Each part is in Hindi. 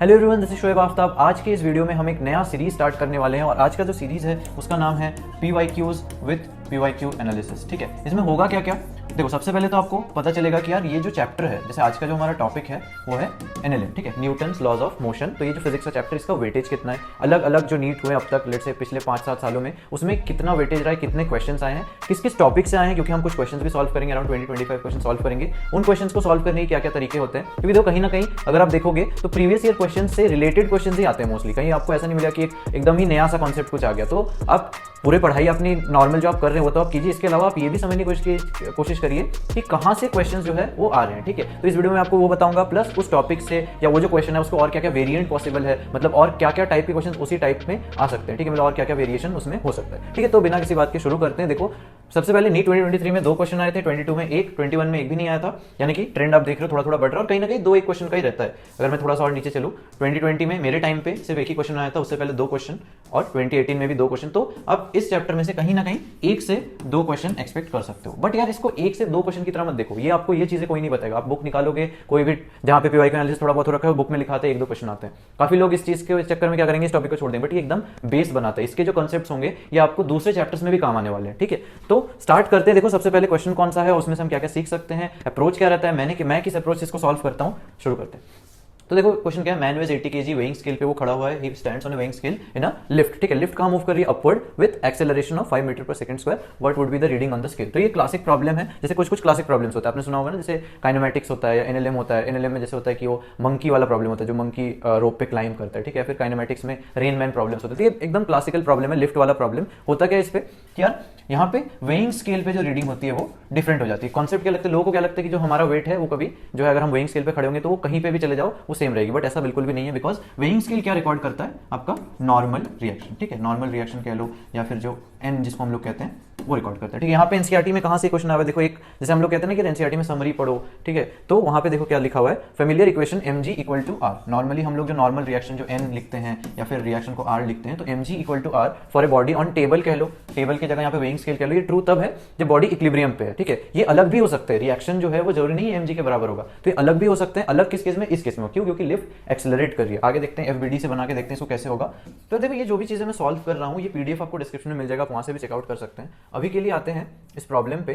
Hello everyone, this is Shoaib Aftab. आज के इस वीडियो में हम एक नया सीरीज स्टार्ट करने वाले हैं और आज का जो सीरीज है उसका नाम है PYQs विद PYQ एनालिसिस। ठीक है, इसमें होगा क्या क्या, देखो सबसे पहले तो आपको पता चलेगा कि यार ये जो चैप्टर है, जैसे आज का जो हमारा टॉपिक है वो है NLM, ठीक है, न्यूटन्स लॉज ऑफ मोशन। तो ये जो फिजिक्स का चैप्टर, इसका वेटेज कितना है, अलग अलग जो नीट हुए अब तक, लेट से पिछले 5-7 सालों में, उसमें कितना वेटेज रहा है, कितने क्वेश्चंस आए हैं, किस किस टॉपिक से आए हैं, क्योंकि हम कुछ क्वेश्चंस भी सॉल्व करेंगे, अराउंड 20-25 क्वेश्चन सॉल्व करेंगे। उन क्वेश्चंस को सॉल्व करने के क्या क्या तरीके होते हैं, क्योंकि देखो कहीं ना कहीं अगर आप देखोगे तो प्रीवियस ईयर क्वेश्चन से रिलेटेड क्वेश्चन ही आते हैं मोस्टली। कहीं आपको ऐसा नहीं मिला कि एकदम ही नया सा कॉन्सेप्ट कुछ आ गया। तो आप पूरे पढ़ाई अपनी नॉर्मल जो आप कर रहे हो वो तो आप कीजिए, इसके अलावा आप ये भी समझने की कोशिश करिए कि कहाँ से क्वेश्चंस जो है वो आ रहे हैं। ठीक है, तो इस वीडियो में आपको वो बताऊंगा, प्लस उस टॉपिक से या वो जो क्वेश्चन है उसको और क्या क्या वेरिएंट पॉसिबल है, मतलब और क्या क्या टाइप के क्वेश्चन उसी टाइप में आ सकते हैं। ठीक है, मतलब और क्या क्या वेरिएशन उसमें हो सकता है। ठीक है, तो बिना किसी बात के शुरू करते हैं। देखो सबसे पहले नीट 2023 में 2 क्वेश्चन आए थे, 22 में 1, 21 में 1 भी नहीं आया था, यानी कि ट्रेंड आप देख रहे हो थोड़ा थोड़ा बढ़ रहा है और कहीं ना कहीं 2-1 क्वेश्चन का ही रहता है। अगर मैं थोड़ा सा और नीचे चलूँ, 2020 में मेरे टाइम पे सिर्फ 1 ही क्वेश्चन आया था, उससे पहले 2 क्वेश्चन, और 2018 में भी 2 क्वेश्चन। तो अब इस चैप्टर में से कहीं ना कहीं 1 से 2 क्वेश्चन एक्सपेक्ट कर सकते हो। बट यार इसको 1 से 2 क्वेश्चन की तरह मत देखो, ये आपको ये चीजें कोई नहीं बताएगा। आप बुक निकालोगे कोई भी जहां पे PYQ एनालिसिस थोड़ा बहुत हो रखा है, बुक में लिखाते हैं 1-2 क्वेश्चन आते हैं। काफी लोग इस चीज के चक्कर में क्या करेंगे, इस टॉपिक को छोड़ देंगे, बट ये एकदम बेस बनाता है। इसके जो कॉन्सेप्ट्स होंगे ये आपको दूसरे चैप्टर्स में भी काम आने वाले हैं। ठीक है, तो स्टार्ट करते हैं। देखो सबसे पहले क्वेश्चन कौन सा है, उसमें से हम क्या क्या सीख सकते हैं, अप्रोच क्या रहता है, मैं किस अप्रोच से इसको सॉल्व करता हूं, शुरू करते हैं। तो देखो क्वेश्चन क्या है, man weighs 80 kg, weighing scale पे वो खड़ा हुआ है, he stands on a weighing scale in a lift. ठीक है, लिफ्ट कहां मूव कर रही है, upward, with acceleration of 5 metre per second square, what would be the reading on the scale. तो ये क्लासिक प्रॉब्लम है, जैसे कुछ कुछ क्लासिक प्रॉब्लम्स होता है, आपने सुना होगा ना, जैसे काइनेमैटिक्स होता है या NLM होता है। NLM में जैसे होता है कि वो मंकी वाला प्रॉब्लम होता है, जो मंकी रोप पे क्लाइंब करता है। ठीक है, फिर काइनेमैटिक्स में रेन मैन प्रॉब्लम्स होते हैं। तो ये एकदम क्लासिकल प्रॉब्लम है, लिफ्ट वाला प्रॉब्लम। होता क्या है इस पे कि यार यहाँ पे वेइंग स्केल पे जो रीडिंग होती है वो डिफरेंट हो जाती है। कॉन्सेप्ट क्या लगता है लोगों को, क्या लगता है कि जो हमारा वेट है वो कभी जो है, अगर हम वेइंग स्केल पे खड़े होंगे तो वो कहीं पे भी चले जाओ वो सेम रहेगी, बट ऐसा बिल्कुल भी नहीं है। बिकॉज वेइंग स्केल क्या रिकॉर्ड करता है, आपका नॉर्मल रिएक्शन। ठीक है, नॉर्मल रिएक्शन कह लो या फिर जो n जिसको हम लोग कहते हैं वो रिकॉर्ड करता है। ठीक है, यहाँ पे एनसीईआरटी में कहाँ से क्वेश्चन आया है, देखो एक जैसे हम लोग कहते हैं ना कि एनसीईआरटी में समरी पढ़ो। ठीक है, तो वहाँ पे देखो क्या लिखा हुआ है, familiar equation mg equal to r। Normally हम लोग जो नॉर्मल रिएक्शन जो n लिखते हैं या फिर रिएक्शन को r लिखते हैं, तो mg equal to r for a body on table कह लो, टेबल की जगह यहाँ पे वेइंग स्केल कह लो। ये ट्रू तब है जब बॉडी इक्विलिब्रियम पे है। ठीक है, ये अलग भी हो सकते हैं, रिएक्शन जो है वो जरूरी नहीं है mg के बराबर होगा, तो ये अलग भी हो सकते हैं। अलग किस केस में, इस केस में। क्यों, क्योंकि लिफ्ट एक्सेलरेट कर रही है। आगे देखते हैं, FBD से बना के देखते हैं इसको कैसे होगा। तो देखो ये जो भी चीजें मैं सॉल्व कर रहा हूँ, ये PDF आपको डिस्क्रिप्शन में मिल जाएगा, आप वहां से भी चेकआउट कर सकते हैं। अभी के लिए आते हैं इस प्रॉब्लम पे।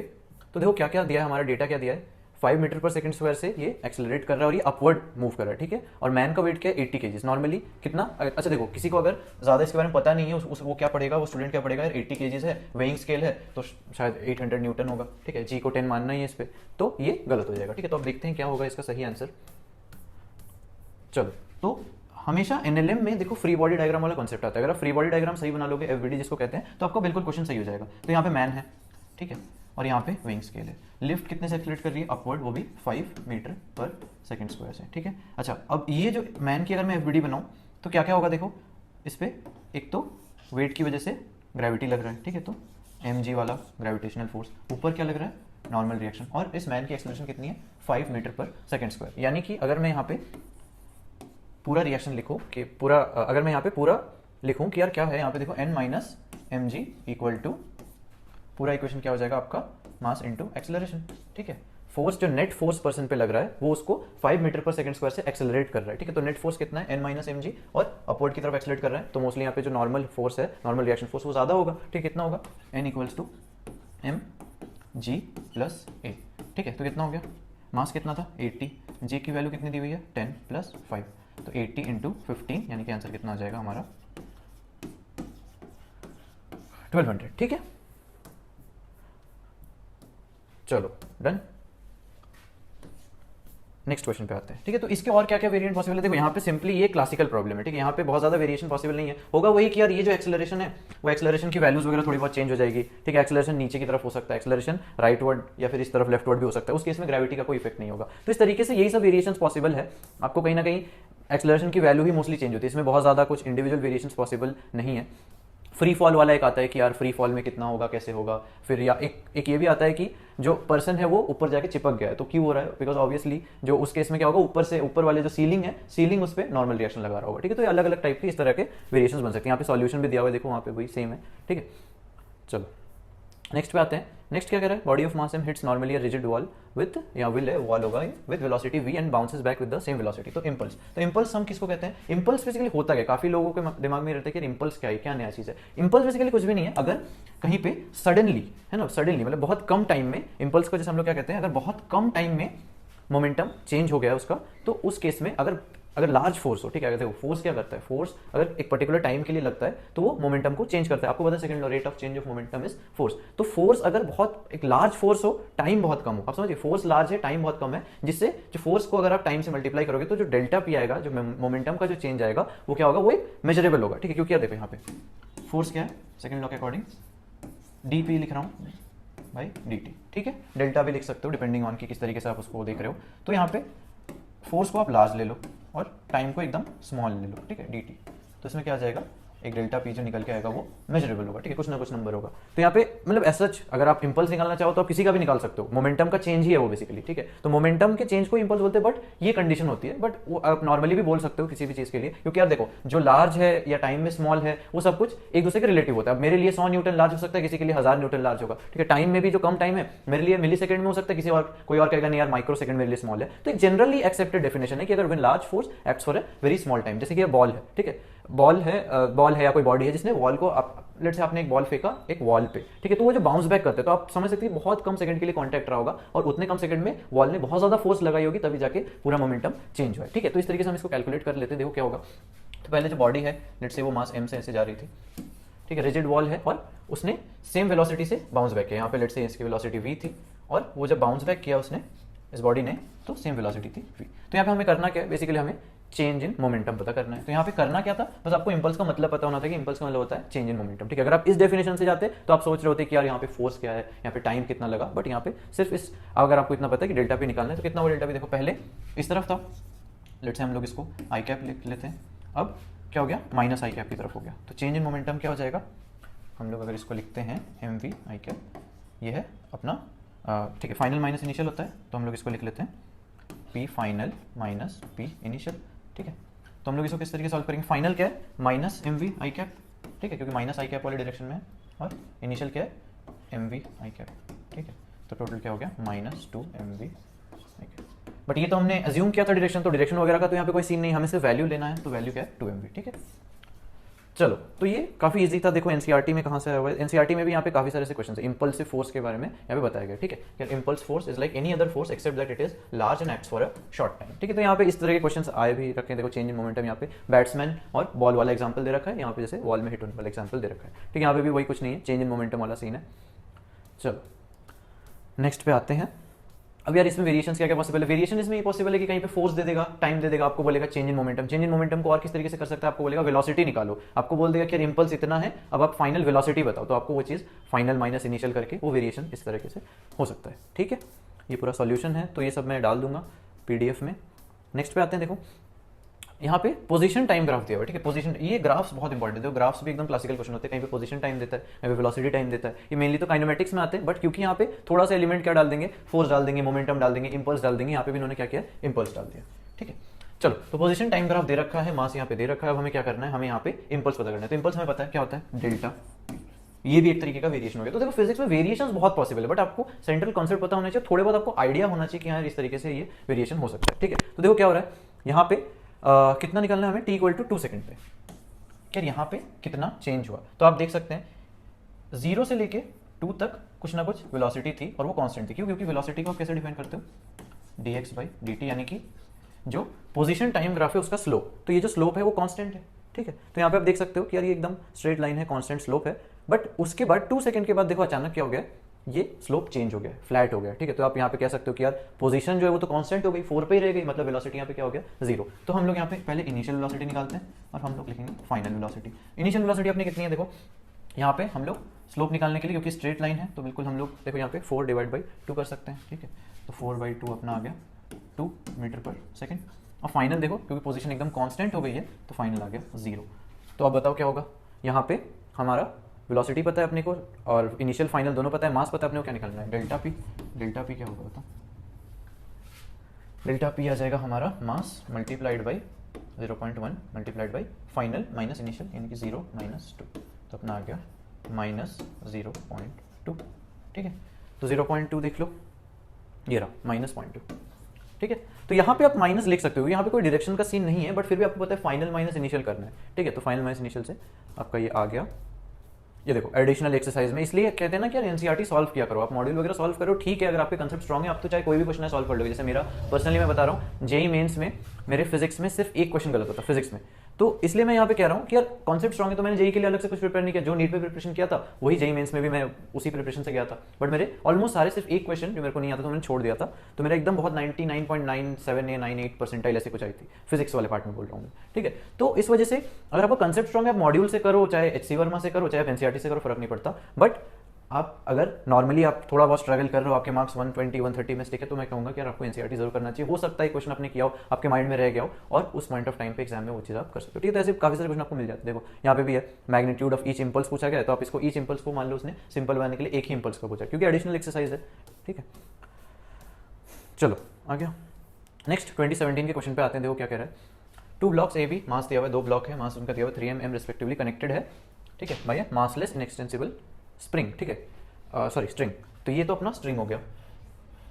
तो देखो क्या क्या दिया है, हमारा डेटा क्या दिया है, 5 मीटर पर सेकंड स्क्वायर से ये एक्सेलरेट कर रहा है और ये अपवर्ड मूव कर रहा है। ठीक है, और मैन का वेट क्या है, 80 kg। नॉर्मली कितना, अच्छा देखो किसी को अगर ज्यादा इसके बारे में पता नहीं है, वो क्या पढ़ेगा, वो स्टूडेंट क्या पढ़ेगा, यार 80 kg है, वेइंग स्केल है तो शायद 800 न्यूटन होगा। ठीक है, जी को 10 मानना ही है इस पे, तो ये गलत हो जाएगा। ठीक है, तो अब देखते हैं क्या होगा इसका सही आंसर। चलो, तो हमेशा NLM में देखो फ्री बॉडी डायग्राम वाला कॉन्सेप्ट आता है। अगर आप फ्री बॉडी डायग्राम सही बना लोगे, FBD जिसको कहते हैं, तो आपका बिल्कुल क्वेश्चन सही हो जाएगा। तो यहाँ पे मैन है, ठीक है, और यहाँ पे वेइंग स्केल है। लिफ्ट कितने से एक्सेलरेट कर रही है, अपवर्ड, वो भी 5 मीटर पर सेकंड स्क्वायर से। ठीक है, अच्छा अब ये जो मैन की अगर मैं FBD बनाऊँ तो क्या क्या होगा, देखो इस पे एक तो वेट की वजह से ग्रेविटी लग रहा है। ठीक है, तो mg वाला ग्रेविटेशनल फोर्स, ऊपर क्या लग रहा है, नॉर्मल रिएक्शन, और इस मैन की एक्सेलरेशन कितनी है, 5 मीटर पर सेकंड स्क्वायर। यानी कि अगर मैं यहाँ पे पूरा रिएक्शन लिखूं कि पूरा, अगर मैं यहाँ पे पूरा लिखूं कि यार क्या है, यहाँ पे देखो n minus mg equal to, पूरा इक्वेशन क्या हो जाएगा आपका, मास इनटू एक्सेलरेशन। ठीक है, फोर्स जो नेट फोर्स पर्सन पे लग रहा है वो उसको 5 मीटर पर सेकंड स्क्वायर से एक्सेलरेट कर रहा है। ठीक है, तो नेट फोर्स कितना है, n माइनस mg, और अपवर्ड की तरफ एक्सेलरेट कर रहा है, तो मोस्टली यहाँ पे जो नॉर्मल फोर्स है, नॉर्मल रिएक्शन फोर्स, वो ज्यादा होगा। ठीक, कितना होगा, n equals to mg plus a। ठीक है, तो कितना हो गया, मास कितना था 80, g की वैल्यू कितनी दी हुई है 10 प्लस 5, तो 80 इंटू 15, यानी कि आंसर कितना आ जाएगा हमारा 1200। ठीक है, चलो डन, नेक्स्ट क्वेश्चन पे आते हैं। ठीक है, तो इसके और क्या क्या वेरिएंट पॉसिबल है, देखो यहाँ पे सिंपली ये क्लासिकल प्रॉब्लम है। ठीक है, यहाँ पे बहुत ज्यादा वेरिएशन पॉसिबल नहीं है। होगा वही कि यार ये जो एक्सेलरेशन है वो एक्सेलरेशन की वैल्यूज वगैरह थोड़ी बहुत चेंज हो जाएगी। ठीक है, एक्सेलरेशन नीचे की तरफ हो सकता है, एक्सेलरेशन राइटवर्ड या फिर इस तरफ लेफ्टवर्ड भी हो सकता है, उस केस में ग्रेविटी का कोई इफेक्ट नहीं होगा। तो इस तरीके से यही सब वेरिएशन पॉसिबल है। आपको कहीं ना कहीं एक्सेलरेशन की वैल्यू ही मोस्टली चेंज होती है, इसमें बहुत ज्यादा कुछ इंडिविजुअल वेरिएशन पॉसिबल नहीं है। फ्री फॉल वाला एक आता है कि यार फ्री फॉल में कितना होगा, कैसे होगा। फिर या एक ये भी आता है कि जो पर्सन है वो ऊपर जाके चिपक गया है, तो क्यों हो रहा है, बिकॉज ऑब्वियसली जो उस केस में क्या होगा, ऊपर से ऊपर वाले जो सीलिंग है, सीलिंग उस पर नॉर्मल रिएक्शन लगा रहा होगा। ठीक है, तो ये अलग अलग टाइप के इस तरह के वेरिएशंस बन सकते हैं। यहाँ पे सॉल्यूशन भी दिया हुआ है, देखो वहाँ पे वही सेम है। ठीक है, चलो नेक्स्ट पे आते हैं। नेक्स्ट क्या कह रहा है, body of mass m hits normally rigid wall with, या विल है वॉल होगा with velocity v and bounces back with the same velocity. तो इंपल्स, तो इंपल्स हम किसको कहते हैं, इंपल्स बेसिकली होता है, काफी लोगों के दिमाग में रहता है कि इंपल्स क्या है, क्या नया चीज है। इंपल्स बेसिकली कुछ भी नहीं है, अगर कहीं पे सडनली, है ना, सडनली मतलब बहुत कम टाइम में, इंपल्स को जैसे हम लोग क्या कहते हैं, अगर बहुत कम टाइम में मोमेंटम चेंज हो गया उसका, तो उस केस में अगर लार्ज फोर्स हो, ठीक है, देखो फोर्स क्या करता है, फोर्स अगर एक पर्टिकुलर टाइम के लिए लगता है तो वो मोमेंटम को चेंज करता है। आपको पता है second law, rate of change of momentum is force. तो फोर्स अगर बहुत एक लार्ज फोर्स हो, टाइम बहुत कम हो, आप समझिए फोर्स लार्ज है, टाइम बहुत कम है, जिससे जो फोर्स को अगर आप टाइम से मल्टीप्लाई करोगे तो जो डेल्टा पी आएगा, जो मोमेंटम का जो चेंज आएगा वो क्या होगा, वो एक मेजरेबल होगा, ठीक है। क्योंकि देखो यहाँ पे फोर्स क्या है, सेकंड लॉ के अकॉर्डिंग डी पी लिख रहा हूँ भाई डी टी, ठीक है। डेल्टा भी लिख सकते हो डिपेंडिंग ऑन कि किस तरीके से आप उसको देख रहे हो। तो यहाँ पे फोर्स को आप लार्ज ले लो और टाइम को एकदम स्मॉल ले लो, ठीक है, डी टी। तो इसमें क्या आ जाएगा, एक डेल्टा पी जो निकल के आएगा वो मेजरेबल होगा, ठीक है, कुछ ना कुछ नंबर होगा। तो यहाँ पे मतलब एज सच अगर आप इंपल्स निकालना चाहो तो आप किसी का भी निकाल सकते हो, मोमेंटम का चेंज ही है वो बेसिकली, ठीक है। तो मोमेंटम के चेंज को इंपल्स बोलते हैं, बट ये कंडीशन होती है, बट वो आप नॉर्मली भी बोल सकते हो किसी भी चीज के लिए, क्योंकि यार देखो जो लार्ज है या टाइम में स्मॉल है वो सब कुछ एक दूसरे के रिलेटिव होता है। अब मेरे लिए 100 न्यूटन लार्ज हो सकता है, किसी के लिए 1000 न्यूटन लार्ज होगा, ठीक है। टाइम में भी जो कम टाइम है मेरे लिए मिली सेकंड में हो सकता है, किसी और कोई और कहेगा नहीं यार माइक्रो सेकंड मेरे लिए स्मॉल है। तो एक जनरली एक्सेप्टेड डेफिनेशन है कि अगर when large force acts for a very small time, जैसे कि बॉल है, ठीक है, बॉल है या कोई बॉडी है जिसने वॉल को, लेट्स से आपने एक बॉल फेंका एक वॉल पे, ठीक है, तो वो जो बाउंस बैक करते हैं, तो आप समझ सकते हैं बहुत कम सेकंड के लिए कांटेक्ट रहा होगा और उतने कम सेकंड में वॉल ने बहुत ज्यादा फोर्स लगाई होगी, तभी जाके पूरा मोमेंटम चेंज हुआ है, ठीक है। तो इस तरीके से हम इसको कैलकुलेट कर लेते हैं। देखो क्या होगा, तो पहले जो बॉडी है लेट्स से वो मास m से ऐसे जा रही थी, ठीक है, रिजिड वॉल है और उसने सेम वेलोसिटी से बाउंस बैक किया। यहाँ पे लेट्स से इसकी वेलोसिटी v थी और वो जब बाउंस बैक किया उसने इस बॉडी ने, तो सेम वेलोसिटी थी v। तो यहाँ पे हमें करना क्या है, बेसिकली हमें चेंज इन मोमेंटम पता करना है। तो यहाँ पे करना क्या था, बस आपको इंपल्स का मतलब पता होना था कि इंपल्स का मतलब होता है चेंज इन मोमेंटम, ठीक है। अगर आप इस डेफिनेशन से जाते तो आप सोच रहे होते कि यार यहाँ पे फोर्स क्या है, यहाँ पे टाइम कितना लगा, बट यहाँ पे सिर्फ इस, अगर आपको इतना पता है कि डेल्टा पी निकालना है तो कितना वो डेल्टा पी, देखो पहले इस तरफ था, लेट्स से हम लोग इसको आई कैप लिख लेते हैं, अब क्या हो गया माइनस आई कैप की तरफ हो गया। तो चेंज इन मोमेंटम क्या हो जाएगा, हम लोग अगर इसको लिखते हैं एम वी आई कैप, ये है अपना, ठीक है, फाइनल माइनस इनिशियल होता है, तो हम लोग इसको लिख लेते हैं P final minus P initial, ठीक है। तो हम लोग इसको किस तरीके से सॉल्व करेंगे, फाइनल क्या है minus M V I cap, ठीक है, क्योंकि माइनस आई कैप वाले डायरेक्शन में है, और इनिशियल क्या है एम वी आई कैप, ठीक है। तो टोटल क्या हो गया minus 2 M V I cap. But ये तो हमने अज्यूम किया था डायरेक्शन, तो डायरेक्शन वगैरह का तो यहाँ पे कोई सीन नहीं, हमें सिर्फ वैल्यू लेना है, तो वैल्यू क्या है 2 mv, ठीक है। चलो, तो ये काफी इजी था। देखो एनसीईआरटी में कहाँ से आया हुआ है, एनसीईआरटी में भी यहाँ पे काफी सारे से क्वेश्चन है। इंपल्सिव फोर्स के बारे में यहाँ पे बताया गया, ठीक है, impulse force is like any other force except that it is large and acts for a short time, ठीक है। तो यहाँ पे इस तरह के क्वेश्चन आए भी रखे हैं। देखो चेंज इन मोमेंटम, यहाँ पे बैट्समैन और बॉल वाला एग्जाम्पल दे रखा है, यहाँ पे जैसे वॉल में हिट होने वाला एग्जाम्पल दे रखा है, ठीक है। यहाँ पे भी वही कुछ नहीं है, चेंज इन मोमेंटम वाला सीन है। चलो नेक्स्ट पे आते हैं। अब यार इसमें वेरिएशंस क्या क्या पॉसिबल है, वेरिएशन इसमें ये पॉसिबल है कि कहीं पे फोर्स दे देगा, टाइम दे देगा, आपको बोलेगा change in momentum. Change in momentum को और किस तरीके से कर सकता है, आपको बोलेगा वेलोसिटी निकालो, आपको बोल देगा कि इंपल्स इतना है, अब आप फाइनल वेलोसिटी बताओ, तो आपको वो चीज फाइनल माइनस इनिशियल करके वो वेरिएशन इस तरीके से हो सकता है, ठीक है। ये पूरा सॉल्यूशन है, तो ये सब मैं डाल दूंगा पीडीएफ में। नेक्स्ट पे आते हैं। देखो यहाँ पे पोजीशन टाइम ग्राफ दिया हुआ है, ठीक है। पोजीशन, ये ग्राफ्स बहुत इंपॉर्टेंट है, ग्राफ्स भी एकदम क्लासिकल क्वेश्चन होते हैं, कहीं पे पोजीशन टाइम देता है, कहीं पे वेलोसिटी टाइम देता है। ये मेनली तो काइनेमेटिक्स में आते हैं, बट क्योंकि यहाँ पे थोड़ा सा एलिमेंट क्या डाल देंगे, फोर्स डाल देंगे, मोमेंटम डाल देंगे, इंपल्स डाल देंगे, यहाँ पे भी इन्होंने क्या किया, इंपल्स डाल दिया, ठीक है। चलो, तो पोजीशन टाइम ग्राफ दे रखा है, मास यहाँ पे दे रखा है, अब हमें क्या करना है, हमें यहाँ पे इंपल्स पता करना है। तो इंपल्स हमें पता है क्या होता है, डेल्टा, ये भी एक तरीके का वेरिएशन हो गया। तो देखो फिजिक्स में वेरिएशंस बहुत पॉसिबल है, बट आपको सेंट्रल कॉन्सेप्ट पता होना चाहिए, थोड़े बहुत आपको आइडिया होना चाहिए कि हाँ इस तरीके से ये वेरिएशन हो सकता है, ठीक है। तो देखो क्या हो रहा है, यहाँ पे कितना निकालना है हमें, t = 2 सेकंड पे, यार यहाँ पे कितना चेंज हुआ। तो आप देख सकते हैं 0 से लेके 2 तक कुछ ना कुछ वेलोसिटी थी और वो कांस्टेंट थी। क्यों, क्योंकि वेलोसिटी को आप कैसे डिफाइन करते हो, dx/dt, यानी कि जो पोजीशन टाइम ग्राफ है उसका स्लोप, तो ये जो स्लोप है वो कांस्टेंट है, ठीक है। तो यहाँ पे आप देख सकते हो कि यार ये एकदम स्ट्रेट लाइन है, कांस्टेंट स्लोप है, बट उसके बाद 2 सेकंड के बाद देखो अचानक क्या हो गया, ये स्लोप चेंज हो गया, फ्लैट हो गया, ठीक है। तो आप यहाँ पे कह सकते हो कि यार पोजीशन जो है वो तो कांस्टेंट हो गई, 4 पे ही रह गई, मतलब वेलोसिटी यहाँ पे क्या हो गया, 0। तो हम लोग यहाँ पे पहले इनिशियल वेलोसिटी निकालते हैं और हम लोग लिखेंगे फाइनल वेलोसिटी। इनिशियल वेलोसिटी अपनी कितनी है, देखो यहाँ पे हम लोग स्लोप निकालने के लिए, क्योंकि स्ट्रेट लाइन है, तो बिल्कुल हम लोग देखो यहाँ पे 4/2 कर सकते हैं, ठीक है। तो 4/2 अपना आ गया 2 मीटर पर सेकेंड। और फाइनल देखो, क्योंकि पोजीशन एकदम कांस्टेंट हो गई है, तो फाइनल आ गया 0। तो अब बताओ क्या होगा, यहाँ पे हमारा वेलोसिटी पता है अपने को और इनिशियल फाइनल दोनों पता है, मास पता है अपने को, क्या निकालना है, डेल्टा पी। डेल्टा पी क्या होगा बताओ, डेल्टा पी आ जाएगा हमारा mass multiplied by 0.1 multiplied by final minus initial, यानी कि 0 - 2, तो अपना आ गया -0.2, ठीक है। तो 0.2 देख लो, ये रहा -0.2, ठीक है। तो यहाँ पे आप माइनस लिख सकते हो, यहाँ पे कोई डायरेक्शन का सीन नहीं है, बट फिर भी आपको पता है फाइनल माइनस इनिशियल करना है, ठीक है। तो फाइनल माइनस इनिशियल से आपका ये आ गया, ये देखो एडिशनल एक्सरसाइज में। इसलिए कहते हैं ना कि यार एनसीईआरटी सॉल्व किया करो, आप मॉड्यूल वगैरह सॉल्व करो, ठीक है। अगर आपके कंसेप्ट स्ट्रॉन्ग है, आप तो चाहे कोई भी क्वेश्चन है सॉल्व कर लोगे। जैसे मेरा पर्सनली मैं बता रहा हूँ, जेई मेंस में मेरे फिजिक्स में सिर्फ एक क्वेश्चन गलत होता फिजिक्स में, तो इसलिए मैं यहाँ पे कह रहा हूँ कि यार कॉन्सेप्ट स्ट्रॉन्ग है, तो मैंने जेई के लिए अलग से कुछ प्रिपेयर नहीं किया। जो नीट पे प्रिपरेशन किया था वही जेई मेंस में भी मैं उसी प्रिपरेशन से गया था, बट मेरे ऑलमोस्ट सारे सिर्फ एक क्वेश्चन जो मेरे को नहीं आता तो मैंने छोड़ दिया था। तो मेरा एकदम बहुत 99.97 या 98 परसेंटाइल ऐसे कुछ आई थी फिजिक्स वाले पार्ट में बोल रहा हूँ, ठीक है। तो इस वजह से अगर आपका कंसेप्ट स्ट्रॉन्ग है, आप मॉड्यूल से करो, चाहे एचसी वर्मा से करो, चाहे एनसीईआरटी से करो, फर्क नहीं पड़ता। बट आप अगर नॉर्मली आप थोड़ा बहुत स्ट्रगल कर रहे हो, आपके मार्क्स 120 130 में स्टिक है, तो मैं कहूँगा कि यार आपको एनसीईआरटी जरूर करना चाहिए। हो सकता है क्वेश्चन आपने किया हो, आपके माइंड में रह गया हो, और उस पॉइंट ऑफ टाइम पे एग्जाम में वो चीज़ आप कर सकते हो, ठीक है। तो ऐसे काफी सारे क्वेश्चन आपको मिल जाते हैं। देखो यहाँ पे भी है, मैग्नीट्यूड ऑफ ईच इंपल्स पूछा गया है, तो आप इसको ईच इंपल्स को मान लो उसने सिंपल बनाने के लिए एक ही इंपल्स का पूछा, क्योंकि एडिशनल एक्सरसाइज है, ठीक है। चलो आ गया नेक्स्ट 2017 के क्वेश्चन पे आते हैं। देखो क्या कह रहा है, 2 ब्लॉक्स ए बी, मास दिया हुआ है, 2 ब्लॉक है, मास उनका दिया हुआ 3m m रिस्पेक्टिवली, कनेक्टेड है, ठीक है, बाय मासलेस इनएक्सटेंसिबल स्प्रिंग, ठीक है, सॉरी स्ट्रिंग। तो ये तो अपना स्ट्रिंग हो गया,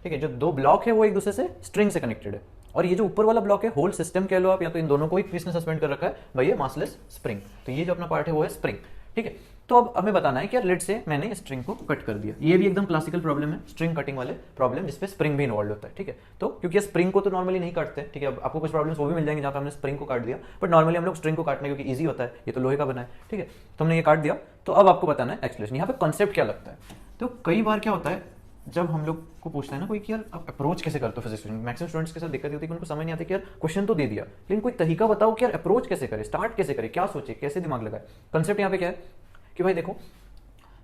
ठीक है। जो 2 ब्लॉक है वो एक दूसरे से स्ट्रिंग से कनेक्टेड है, और ये जो ऊपर वाला ब्लॉक है, होल सिस्टम कह लो आप, या तो इन दोनों को ही किसने सस्पेंड कर रखा है भाई, ये मासलेस स्प्रिंग। तो ये जो अपना पार्ट है वो है स्प्रिंग, ठीक है। तो अब हमें बताना है कि यार लेट से मैंने स्ट्रिंग को कट कर दिया। ये भी एकदम क्लासिकल प्रॉब्लम है, स्ट्रिंग कटिंग वाले प्रॉब्लम, जिसपे स्प्रिंग भी इन्वॉल्व होता है, ठीक है। तो क्योंकि स्प्रिंग को तो नॉर्मली नहीं काटते, ठीक है। अब आपको कुछ प्रॉब्लम्स वो भी मिल जाएंगे जहाँ पे हमने स्प्रिंग को काट दिया, बट नॉर्मली हम लोग स्ट्रिंग को काटने क्योंकि ईजी होता है, ये तो लोहे का बना है, ठीक है। तो हमने ये काट दिया। तो अब आपको बताना है एक्सप्लेनेशन, यहाँ पे कॉन्सेप्ट क्या लगता है। तो कई बार क्या होता है, जब हम लोग को पूछता है ना कोई कि यार आप अप्रोच कैसे करते हो फिजिक्स में, मैक्सिमम स्टूडेंट्स के साथ दिक्कत होती है कि उनको समझ नहीं आती कि यार क्वेश्चन तो दे दिया, लेकिन कोई तरीका बताओ कि यार अप्रोच कैसे करे, स्टार्ट कैसे करे, क्या सोचे, कैसे दिमाग लगाए। कंसेप्ट यहाँ पे क्या है कि भाई देखो,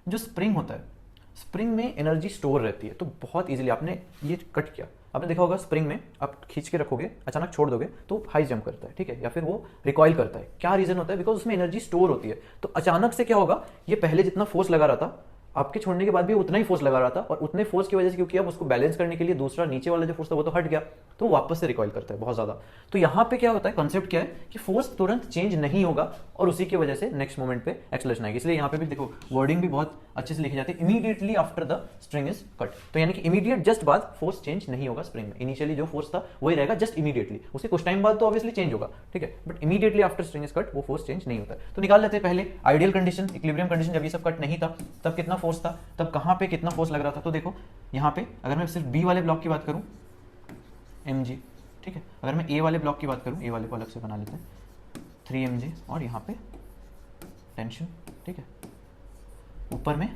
जो स्प्रिंग होता है, स्प्रिंग में एनर्जी स्टोर रहती है। तो बहुत इजीली आपने ये कट किया, आपने देखा होगा स्प्रिंग में आप खींच के रखोगे, अचानक छोड़ दोगे तो हाई जंप करता है, ठीक है, या फिर वो रिकॉइल करता है। क्या रीजन होता है, बिकॉज उसमें एनर्जी स्टोर होती है। तो अचानक से क्या होगा, ये पहले जितना फोर्स लगा रहा था, आपके छोड़ने के बाद भी उतना ही फोर्स लगा रहा था, और उतने फोर्स की वजह से क्योंकि अब उसको बैलेंस करने के लिए दूसरा नीचे वाला जो फोर्स था वो तो हट गया, तो वापस से रिकॉइल करता है बहुत ज्यादा। तो यहाँ पे क्या होता है, कॉन्सेप्ट क्या है कि फोर्स तुरंत चेंज नहीं होगा, और उसी की वजह से नेक्स्ट मोमेंट पे एक्सेलरेशन आएगी। इसलिए यहाँ पे भी देखो वर्डिंग भी बहुत अच्छे से लिखी जाती है, immediately after the string is cut. तो यानी कि इमीडिएट जस्ट बाद फोर्स चेंज नहीं होगा स्प्रिंग में, इनिशियली जो फोर्स था वही रहेगा, जस्ट इमीडिएटली। उसके कुछ टाइम बाद तो ऑब्वियसली चेंज होगा, ठीक है, but immediately after string is cut वो फोर्स चेंज नहीं होता है। तो निकाल लेते हैं पहले आइडियल कंडीशन, इक्विलिब्रियम कंडीशन, जब ये सब कट नहीं था तब कितना फोर्स था, तब कहाँ पे कितना फोर्स लग रहा था। तो देखो यहाँ पे अगर मैं सिर्फ बी वाले ब्लॉक की बात करूँ mg, ठीक है। अगर मैं ए वाले ब्लॉक की बात करूँ, ए वाले को अलग से बना लेते हैं, 3mg, और यहाँ पे टेंशन, ठीक है, ऊपर में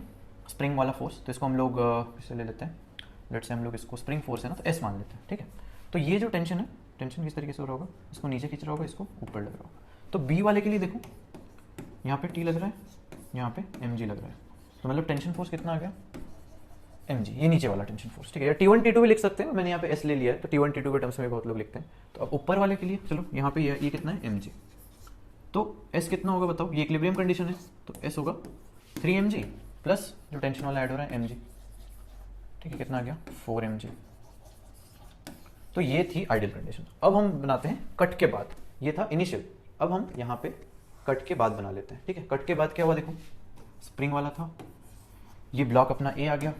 स्प्रिंग वाला फोर्स, तो इसको हम लोग इससे ले लेते हैं, लेट से हम लोग इसको स्प्रिंग फोर्स है ना, तो एस मान लेते हैं, ठीक है। तो ये जो टेंशन है, टेंशन किस तरीके से हो रहा होगा, इसको नीचे खींच रहा होगा, इसको ऊपर लग रहा होगा। तो बी वाले के लिए देखो, यहाँ पे टी लग रहा है, यहाँ पे mg लग रहा है, तो मतलब टेंशन फोर्स कितना आ गया mg, ये नीचे वाला टेंशन फोर्स, ठीक है। T1 T2 भी लिख सकते हैं, मैंने यहाँ पे s ले लिया है, तो T1 T2 के टर्म्स में बहुत लोग लिखते हैं। तो अब ऊपर वाले के लिए चलो, यहाँ पे ये कितना है mg, तो s कितना होगा बताओ, ये इक्विलिब्रियम कंडीशन है, तो s होगा 3mg प्लस जो टेंशन वाला ऐड हो रहा है mg, ठीक है, कितना आ गया 4mg। तो ये थी आइडियल कंडीशन। अब हम बनाते हैं कट के बाद, ये था इनिशियल, अब हम यहाँ पे कट के बाद बना लेते हैं, ठीक है। कट के बाद क्या हुआ देखो, स्प्रिंग वाला था, ये ब्लॉक अपना ए आ गया,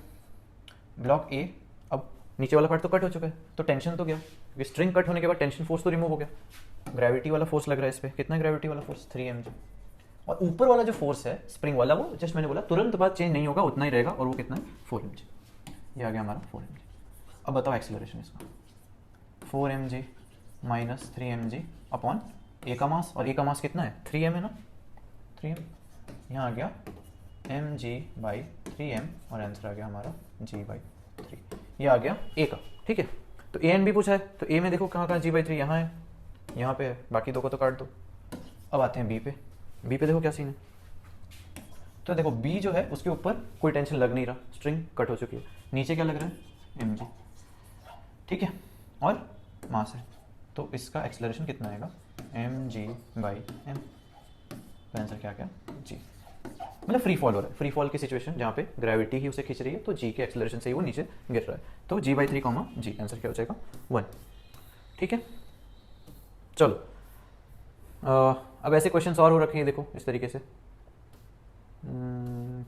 ब्लॉक ए, अब नीचे वाला पार्ट तो कट हो चुका है, तो टेंशन तो गया, क्योंकि स्ट्रिंग कट होने के बाद टेंशन फोर्स तो रिमूव हो गया। ग्रेविटी वाला फोर्स लग रहा है इस पर, कितना ग्रेविटी वाला फोर्स 3mg, और ऊपर वाला जो फोर्स है स्प्रिंग वाला, वो जस्ट मैंने बोला तुरंत बाद चेंज नहीं होगा, उतना ही रहेगा, और वो कितना है 4mg, ये आ गया हमारा 4mg। अब बताओ एक्सेलरेशन इसका, 4mg माइनस 3mg अपॉन ए का मास, और ए का मास कितना है 3m है ना, 3m, यहाँ आ गया mg/3m, और आंसर आ गया हमारा g/3, ये आ गया ए का, ठीक है। तो ए एंड बी पूछा है, तो ए में देखो कहाँ कहाँ g/3 यहाँ है, यहाँ पे है, बाकी दो को तो काट दो। अब आते हैं बी पे, बी पे देखो क्या सीन है, तो देखो बी जो है उसके ऊपर कोई टेंशन लग नहीं रहा, स्ट्रिंग कट हो चुकी है, नीचे क्या लग रहा है mg, ठीक है, और मास है, तो इसका एक्सेलरेशन कितना आएगा mg/m, तो आंसर क्या क्या g, मतलब फ्री फॉल हो रहा है, फ्री फॉल की सिचुएशन जहाँ पे ग्रेविटी ही उसे खींच रही है, तो g के एक्सेलरेशन से ही वो नीचे गिर रहा है, तो g/3, g, आंसर क्या हो जाएगा 1, ठीक है। चलो अब ऐसे क्वेश्चंस और हो रखे हैं देखो इस तरीके से,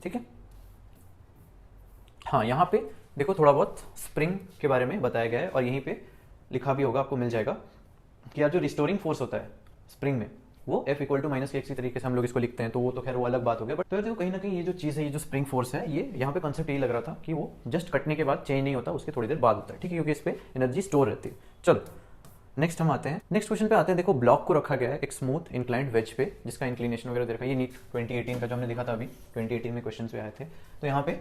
ठीक है। हाँ यहाँ पे देखो थोड़ा बहुत स्प्रिंग के बारे में बताया गया है और यहीं पे लिखा भी होगा, आपको मिल जाएगा कि यार जो रिस्टोरिंग फोर्स होता है स्प्रिंग में वो F इक्वल टू माइनस के इसी तरीके से हम लोग इसको लिखते हैं, तो वो तो खैर वो अलग बात हो गया। बट तो देखो कहीं ना कहीं ये जो चीज़ है, ये जो स्प्रिंग फोर्स है, ये यहाँ पे कंसेप्ट यही लग रहा था कि वो जस्ट कटने के बाद चेंज नहीं होता, उसके थोड़ी देर बाद होता है, ठीक है, क्योंकि इस पर एनर्जी स्टोर रहती है। चलो नेक्स्ट हम आते हैं, नेक्स्ट क्वेश्चन पे आते हैं। देखो ब्लॉक को रखा गया है एक स्मूथ इंक्लाइंड वेज पे जिसका इंक्लिनेशन वगैरह देखा, ये नीट 2018 का जो हमने देखा था अभी, 2018 में क्वेश्चन पे आए थे। तो यहाँ पे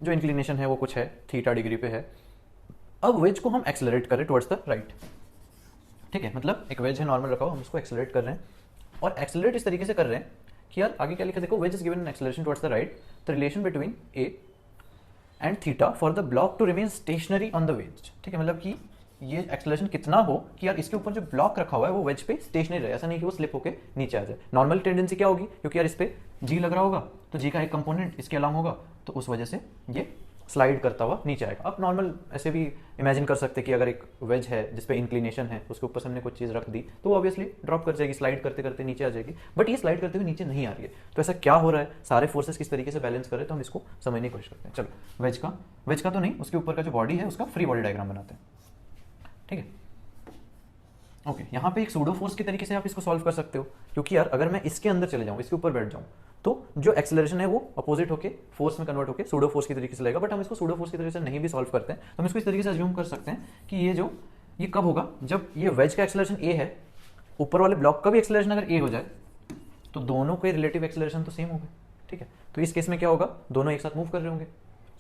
जो इंक्लिनेशन है वो कुछ है थीटा डिग्री पे है। अब वेज को हम एक्सेलरेट करें टुवर्ड्स द राइट, ठीक है, मतलब एक वेज है नॉर्मल रखा हुआ, हम उसको एक्सेलरेट कर रहे हैं और एक्सेलरेट इस तरीके से कर रहे हैं कि यार आगे क्या लिखा, देखो wedge is given an acceleration towards the right, the relation between A and theta for the block to remain stationary on the wedge, ठीक है, मतलब कि ये एक्सेलरेशन कितना हो कि यार इसके ऊपर जो ब्लॉक रखा हुआ है वो वेज पे स्टेशनरी रहे, ऐसा नहीं कि वो स्लिप होकर नीचे आ जाए। नॉर्मल टेंडेंसी क्या होगी, क्योंकि यार इस पे जी लग रहा होगा तो जी का एक कंपोनेंट इसके अलॉन्ग होगा, तो उस वजह से ये स्लाइड करता हुआ नीचे आएगा। अब नॉर्मल ऐसे भी इमेजिन कर सकते हैं कि अगर एक वेज है जिस पे इंक्लिनेशन है, उसके ऊपर से हमने कुछ चीज़ रख दी तो वो ऑब्वियसली ड्रॉप कर जाएगी, स्लाइड करते करते नीचे आ जाएगी। बट ये स्लाइड करते हुए नीचे नहीं आ रही है, तो ऐसा क्या हो रहा है, सारे फोर्सेस किस तरीके से बैलेंस कर रहे हैं, तो हम इसको समझने की कोशिश करते हैं। चलो वेज का तो नहीं, उसके ऊपर का जो बॉडी है उसका फ्री बॉडी डायग्राम बनाते हैं, ठीक है। ओके, यहाँ पे एक सूडो फोर्स के तरीके से आप इसको सॉल्व कर सकते हो, क्योंकि यार अगर मैं इसके अंदर चले जाऊँ, इसके ऊपर बैठ जाऊँ, तो जो एक्सेलरेशन है वो अपोजिट होके फोर्स में कन्वर्ट होके सूडो फोर्स की तरीके से लगेगा। बट हम इसको सूडो फोर्स की तरीके से नहीं भी सॉल्व करते हैं, तो हम इसको इस तरीके से अज्यूम कर सकते हैं कि ये कब होगा, जब ये वेज का एक्सेलरेशन ए है, ऊपर वाले ब्लॉक का भी एक्सेलरेशन अगर ए हो जाए तो दोनों के रिलेटिव एक्सेलरेशन तो सेम होंगे, ठीक है। तो इस केस में क्या होगा, दोनों एक साथ मूव कर रहे होंगे,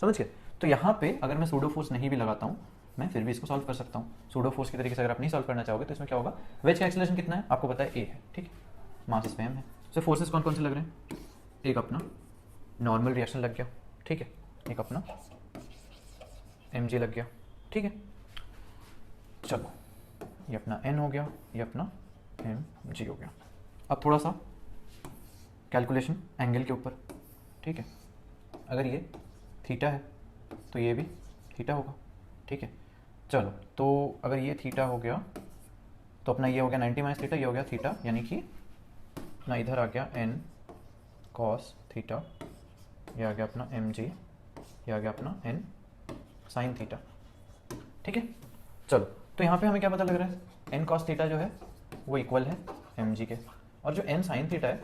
समझ गए। तो यहाँ पे अगर मैं सूडो फोर्स नहीं भी लगाता हूँ, मैं फिर भी इसको सॉल्व कर सकता हूँ सूडो फोर्स की तरीके से। अगर आप नहीं सॉल्व करना चाहोगे तो इसमें क्या होगा, वेज का एक्सेलरेशन कितना है आपको पता है, ए है, ठीक है, मास इस पे m है। तो फोर्सेस कौन कौन से लग रहे हैं, एक अपना नॉर्मल रिएक्शन लग गया, ठीक है, एक अपना mg लग गया, ठीक है। चलो ये अपना n हो गया, ये अपना mg हो गया। अब थोड़ा सा कैलकुलेशन एंगल के ऊपर, ठीक है, अगर ये थीटा है तो ये भी थीटा होगा, ठीक है। चलो तो अगर ये थीटा हो गया तो अपना ये हो गया 90 माइनस थीटा, ये हो गया थीटा, यानी कि अपना इधर आ गया n cos थीटा, ये आ गया अपना mg, ये आ गया अपना n sin थीटा, ठीक है। चलो तो यहाँ पे हमें क्या पता लग रहा है, n cos थीटा जो है वो इक्वल है mg के, और जो n sin थीटा है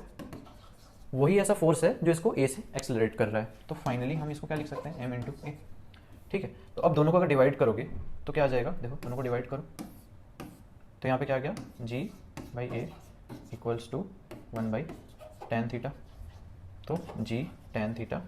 वही ऐसा फोर्स है जो इसको a से एक्सेलरेट कर रहा है। तो फाइनली हम इसको क्या लिख सकते हैं, m इंटू ए, ठीक है। तो अब दोनों को अगर डिवाइड करोगे तो क्या आ जाएगा, देखो दोनों को डिवाइड करो तो यहाँ पे क्या आ गया, g by a equals to 1 by ten theta, तो g ten theta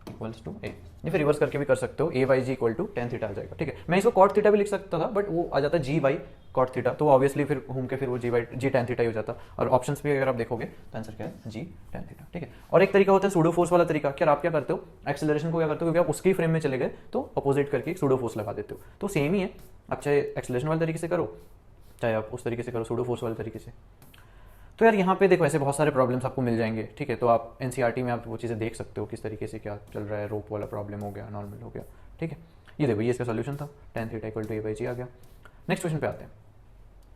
equals to a. ये फिर रिवर्स करके भी कर सकते हो, a by g equal to ten theta आ जाएगा, ठीक है। मैं इसको कॉट थीटा भी लिख सकता था बट वो आ जाता g बाई कॉट थीटा, तो ऑब्वियसली फिर घूम के फिर वो जी टेन थीटा ही हो जाता। और ऑप्शंस भी अगर आप देखोगे तो आंसर क्या है, जी टेन थीटा, ठीक है। और एक तरीका होता है सूडो फोर्स वाला तरीका, क्या आप क्या करते हो, एक्सेलरेशन को क्या करते हो, क्योंकि आप उसके फ्रेम में चले गए तो अपोजिट करके एक सूडो फोर्स लगा देते हो, तो सेम ही है। आप चाहे एक्सेलरेशन वाले तरीके से करो, चाहे आप उस तरीके से करो सूडो फोर्स वाले तरीके से। तो यार यहाँ पे देखो ऐसे बहुत सारे प्रॉब्लम्स आपको मिल जाएंगे, ठीक है। तो आप एनसीईआरटी में आप वो चीज़ें देख सकते हो किस तरीके से क्या चल रहा है, रोप वाला प्रॉब्लम हो गया, नॉर्मल हो गया, ठीक है। ये देखो ये इसका सोल्यूशन था, ten theta equal to a by g आ गया। नेक्स्ट क्वेश्चन पे आते हैं।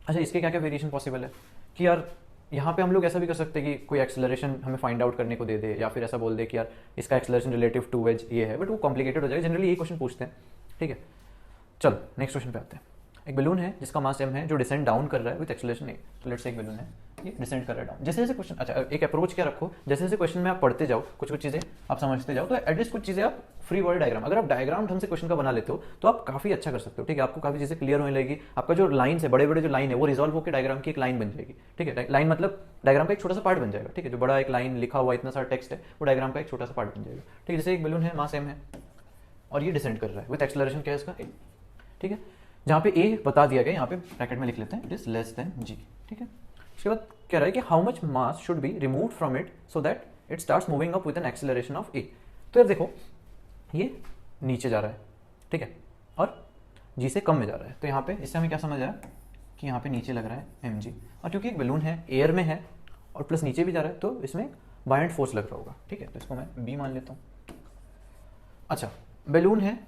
अच्छा इसके क्या क्या वेरिएशन पॉसिबल है कि यार यहाँ पे हम लोग ऐसा भी कर सकते हैं कि कोई एक्सेलरेशन हमें फाइंड आउट करने को दे दे, या फिर ऐसा बोल दे कि यार इसका एक्सेलरेशन रिलेटिव टू वेज ये है, बट वो कॉम्प्लिकेटेड हो जाएगा। जनरली यही क्वेश्चन पूछते हैं, ठीक है। चलो नेक्स्ट क्वेश्चन पे आते हैं। एक बलून है जिसका मास m है जो डिसेंड डाउन कर रहा है विद एक्सेलरेशन a। तो लेट्स से एक बलून है ये डिसेंड कर रहा है डाउन। जैसे जैसे क्वेश्चन, अच्छा एक अप्रोच क्या रखो, जैसे जैसे क्वेश्चन में आप पढ़ते जाओ कुछ कुछ चीज़ें आप समझते जाओ, तो एटलीस्ट कुछ चीज़ें आप फ्री बॉडी डायग्राम, अगर आप डायग्राम ढंग से क्वेश्चन का बना लेते हो तो आप काफ़ी अच्छा कर सकते हो, ठीक है। आपको काफ़ी चीज़ें क्लियर होने लगेगी, आपका जो लाइन है, बड़े बड़े जो लाइन है वो रिजॉल्व होकर डायग्राम की एक लाइन बन जाएगी, ठीक है। लाइन मतलब डायग्राम का एक छोटा सा पार्ट बन जाएगा, ठीक है। जो बड़ा एक लाइन लिखा हुआ इतना सारा टेक्स्ट है वो डायग्राम का एक छोटा सा पार्ट बन जाएगा, ठीक है। जैसे एक बलून है, मास m है और ये डिसेंड कर रहा है विद एक्सेलरेशन क्या है इसका a, ठीक है। जहाँ पे a बता दिया गया, यहाँ पे ब्रैकेट में लिख लेते हैं, it is less than g, ठीक है। उसके बाद कह रहा है कि how much mass should be remove from it so that it starts moving up with an acceleration of a। तो यार देखो ये नीचे जा रहा है, ठीक है, और g से कम में जा रहा है। तो यहाँ पे इससे हमें क्या समझ आया कि यहाँ पे नीचे लग रहा है mg, और क्योंकि एक बलून है एयर में है और प्लस नीचे भी जा रहा है तो इसमें बायंट फोर्स लग रहा होगा, ठीक है। तो इसको मैं b मान लेता हूँ। अच्छा बलून है,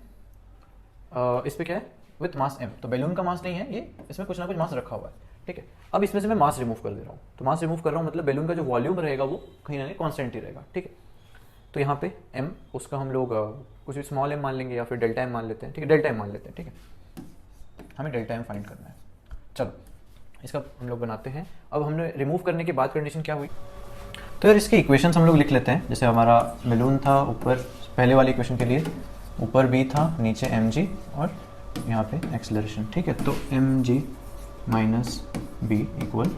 इस पे क्या है विथ मास m, तो बैलून का मास नहीं है ये, इसमें कुछ ना कुछ मास रखा हुआ है, ठीक है। अब इसमें से मैं मास रिमूव कर दे रहा हूँ, तो मास रिमूव कर रहा हूँ मतलब बैलून का जो वॉल्यूम रहेगा वो कहीं ना कहीं कांस्टेंट ही रहेगा, ठीक है। तो यहाँ पे m उसका हम लोग कुछ भी स्मॉल m मान लेंगे या फिर डेल्टा m मान लेते हैं, ठीक है, डेल्टा m मान लेते हैं, ठीक है, हमें डेल्टा m फाइंड करना है। चलो इसका हम लोग बनाते हैं। अब हमने रिमूव करने के बाद कंडीशन क्या हुई, तो यार इसके इक्वेशंस हम लोग लिख लेते हैं। जैसे हमारा बलून था ऊपर, पहले वाले इक्वेशन के लिए ऊपर b था, नीचे mg और यहाँ पे एक्सेलरेशन, ठीक है, तो mg minus b equal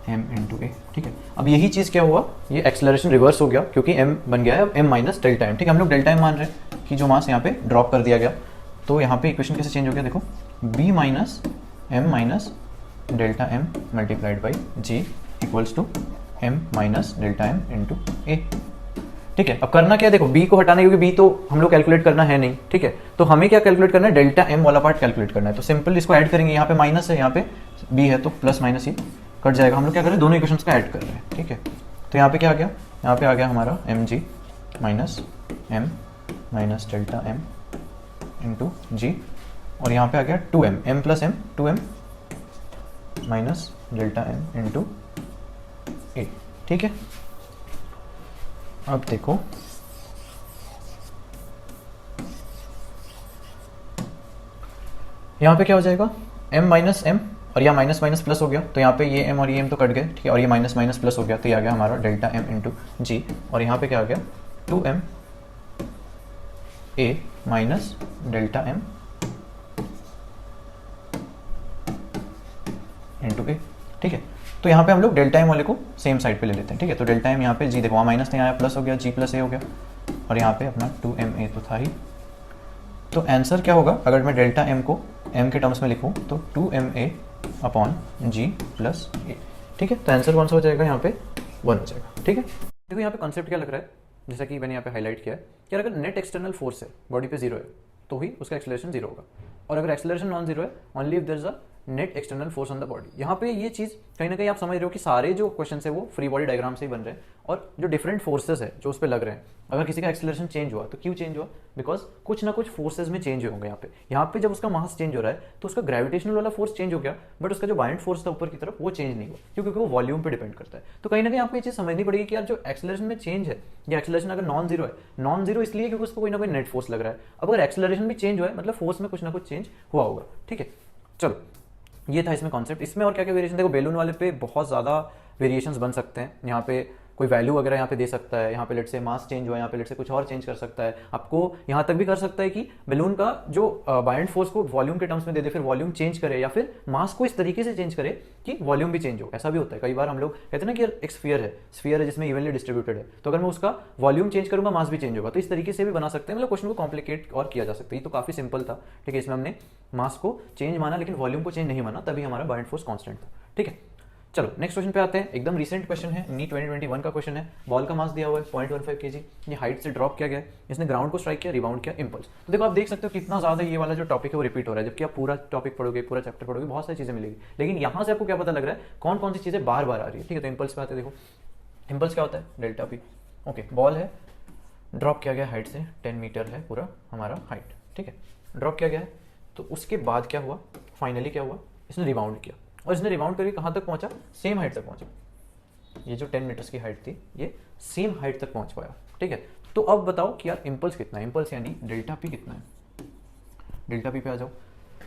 m into a, ठीक है। अब यही चीज़ क्या हुआ, ये एक्सेलरेशन रिवर्स हो गया क्योंकि m बन गया है अब m माइनस डेल्टा m, ठीक है। हम लोग डेल्टा m मान रहे हैं कि जो मास यहाँ पे ड्रॉप कर दिया गया, तो यहाँ पे इक्वेशन कैसे चेंज हो गया, देखो b minus m minus delta m multiplied by g equals to m minus delta m into a, ठीक है। अब करना क्या है, देखो b को हटाना है क्योंकि b तो हम लोग कैलकुलेट करना है नहीं, ठीक है, तो हमें क्या कैलकुलेट करना है, डेल्टा m वाला पार्ट कैलकुलेट करना है। तो सिंपल इसको ऐड करेंगे, यहाँ पे माइनस है, यहाँ पे b है, तो प्लस माइनस ही कट जाएगा। हम लोग क्या कर रहे हैं, दोनों इक्वेशंस का ऐड कर रहे हैं, ठीक है। तो यहाँ पे क्या आ गया, यहाँ पे आ गया हमारा mg minus m minus delta m into g, और यहाँ पे आ गया 2m, m plus m 2m minus delta m into a, ठीक है। अब देखो यहाँ पे क्या हो जाएगा, m माइनस m और यहाँ माइनस माइनस प्लस हो गया, तो यहाँ पे ये m और ये m तो कट गए, ठीक है, और ये माइनस माइनस प्लस हो गया, तो ये आ गया हमारा डेल्टा m इंटू जी, और यहाँ पे क्या आ गया 2m a minus delta m into a, ठीक है। तो यहाँ पे हम लोग डेल्टा m वाले को सेम साइड पे ले लेते हैं, ठीक है। तो डेल्टा m यहाँ पे g, देखो वहाँ माइनस नहीं आया, प्लस हो गया, g प्लस ए हो गया, और यहाँ पे अपना 2ma तो था ही। तो आंसर क्या होगा, अगर मैं डेल्टा m को m के टर्म्स में लिखूँ तो 2ma अपॉन g प्लस ए, ठीक है। तो आंसर कौन सा हो जाएगा, यहाँ पे 1 हो जाएगा, ठीक है। देखो यहाँ पे कॉन्सेप्ट क्या लग रहा है, जैसा कि मैंने यहाँ पे हाईलाइट किया है कि अगर नेट एक्सटर्नल फोर्स है बॉडी पे 0 है तो ही उसका एक्सेलरेशन 0 होगा, और अगर एक्सेलरेशन नॉन 0 है only if there is a net external force on the body. यहाँ पे ये चीज़ कहीं ना कहीं आप समझ रहे हो कि सारे जो क्वेश्चन है वो फ्री बॉडी डायग्राम से ही बन रहे हैं, और जो डिफरेंट फोर्सेस है जो उस पर लग रहे हैं, अगर किसी का एक्सेलरेशन चेंज हुआ तो क्यों चेंज हुआ, बिकॉज कुछ ना कुछ फोर्सेज में चेंज होंगे। यहाँ पे जब उसका मास चेंज हो रहा है तो उसका ग्रेविटेशनल वाला फोर्स चेंज हो गया, बट उसका जो बायंट फोर्स था ऊपर की तरफ वो चेंज नहीं हुआ, क्योंकि वो वॉल्यूम पे डिपेंड करता है। तो कहीं ना कहीं आपको ये चीज़ समझनी पड़ेगी कि यार जो एक्सेलरेशन में चेंज है, या एक्सेलरेशन अगर नॉन जीरो है, नॉन जीरो इसलिए क्योंकि उसको कोई ना कोई नेट फोर्स लग रहा है। अब अगर एक्सेलरेशन भी चेंज हुआ है मतलब फोर्स में कुछ ना कुछ चेंज हुआ होगा, ठीक है। चलो ये था इसमें कॉन्सेप्ट। इसमें और क्या क्या वेरिएशन, देखो बेलून वाले पे बहुत ज़्यादा वेरिएशंस बन सकते हैं। यहाँ पे कोई वैल्यू वगैरह यहाँ पे दे सकता है, यहाँ पे लेट से मास चेंज हुआ, यहाँ पे लेट से कुछ और चेंज कर सकता है, आपको यहाँ तक भी कर सकता है कि बेलून का जो बायंट फोर्स को वॉल्यूम के टर्म्स में दे दे, फिर वॉल्यूम चेंज करे, या फिर मास को इस तरीके से चेंज करे कि वॉल्यूम भी चेंज हो। ऐसा भी होता है, कई बार हम लोग कहते हैं ना कि एक स्फीयर है जिसमें इवनली डिस्ट्रीब्यूटेड है, तो अगर मैं उसका वॉल्यूम चेंज करूंगा मास भी चेंज होगा। तो इस तरीके से भी बना सकते हैं, मतलब क्वेश्चन को कॉम्प्लिकेट और किया जा सकता है। ये तो काफी सिंपल था, ठीक है। इसमें हमने मास को चेंज माना लेकिन वॉल्यूम को चेंज नहीं माना, तभी हमारा बायंट फोर्स कांस्टेंट था, ठीक है। चलो नेक्स्ट क्वेश्चन पे आते हैं। एकदम रिसेंट क्वेश्चन है, नी 2021 का क्वेश्चन है। बॉल का मास दिया हुआ है 0.15 kg, ये हाइट से ड्रॉप किया गया है, इसने ग्राउंड को स्ट्राइक किया, रिबाउंड किया, इंपल्स। तो देखो आप देख सकते हो कितना ज्यादा ये वाला जो टॉपिक है वो रिपीट हो रहा है, जबकि आप पूरा टॉपिक पढ़ोगे, पूरा चैप्टर पढ़ोगे, बहुत सारी चीजें मिलेगी, लेकिन यहाँ से आपको क्या पता लग रहा है कौन कौन सी चीजें बार बार आ रही है, ठीक है। तो इंपल्स पे आते हैं। देखो इंपल्स क्या होता है, डेल्टा पी, ओके। बॉल है, ड्रॉप किया गया हाइट से, 10 मीटर है पूरा हमारा हाइट, ठीक है, ड्रॉप किया गया है। तो उसके बाद क्या हुआ, फाइनली क्या हुआ, इसने रिबाउंड किया, और इसने रिबाउंड करके कहाँ तक पहुंचा, सेम हाइट तक पहुंचा। ये जो 10 मीटर्स की हाइट थी ये सेम हाइट तक पहुंच पाया, ठीक है। तो अब बताओ कि यार इंपल्स कितना है, इंपल्स यानी डेल्टा पी कितना है। डेल्टा पी पे आ जाओ,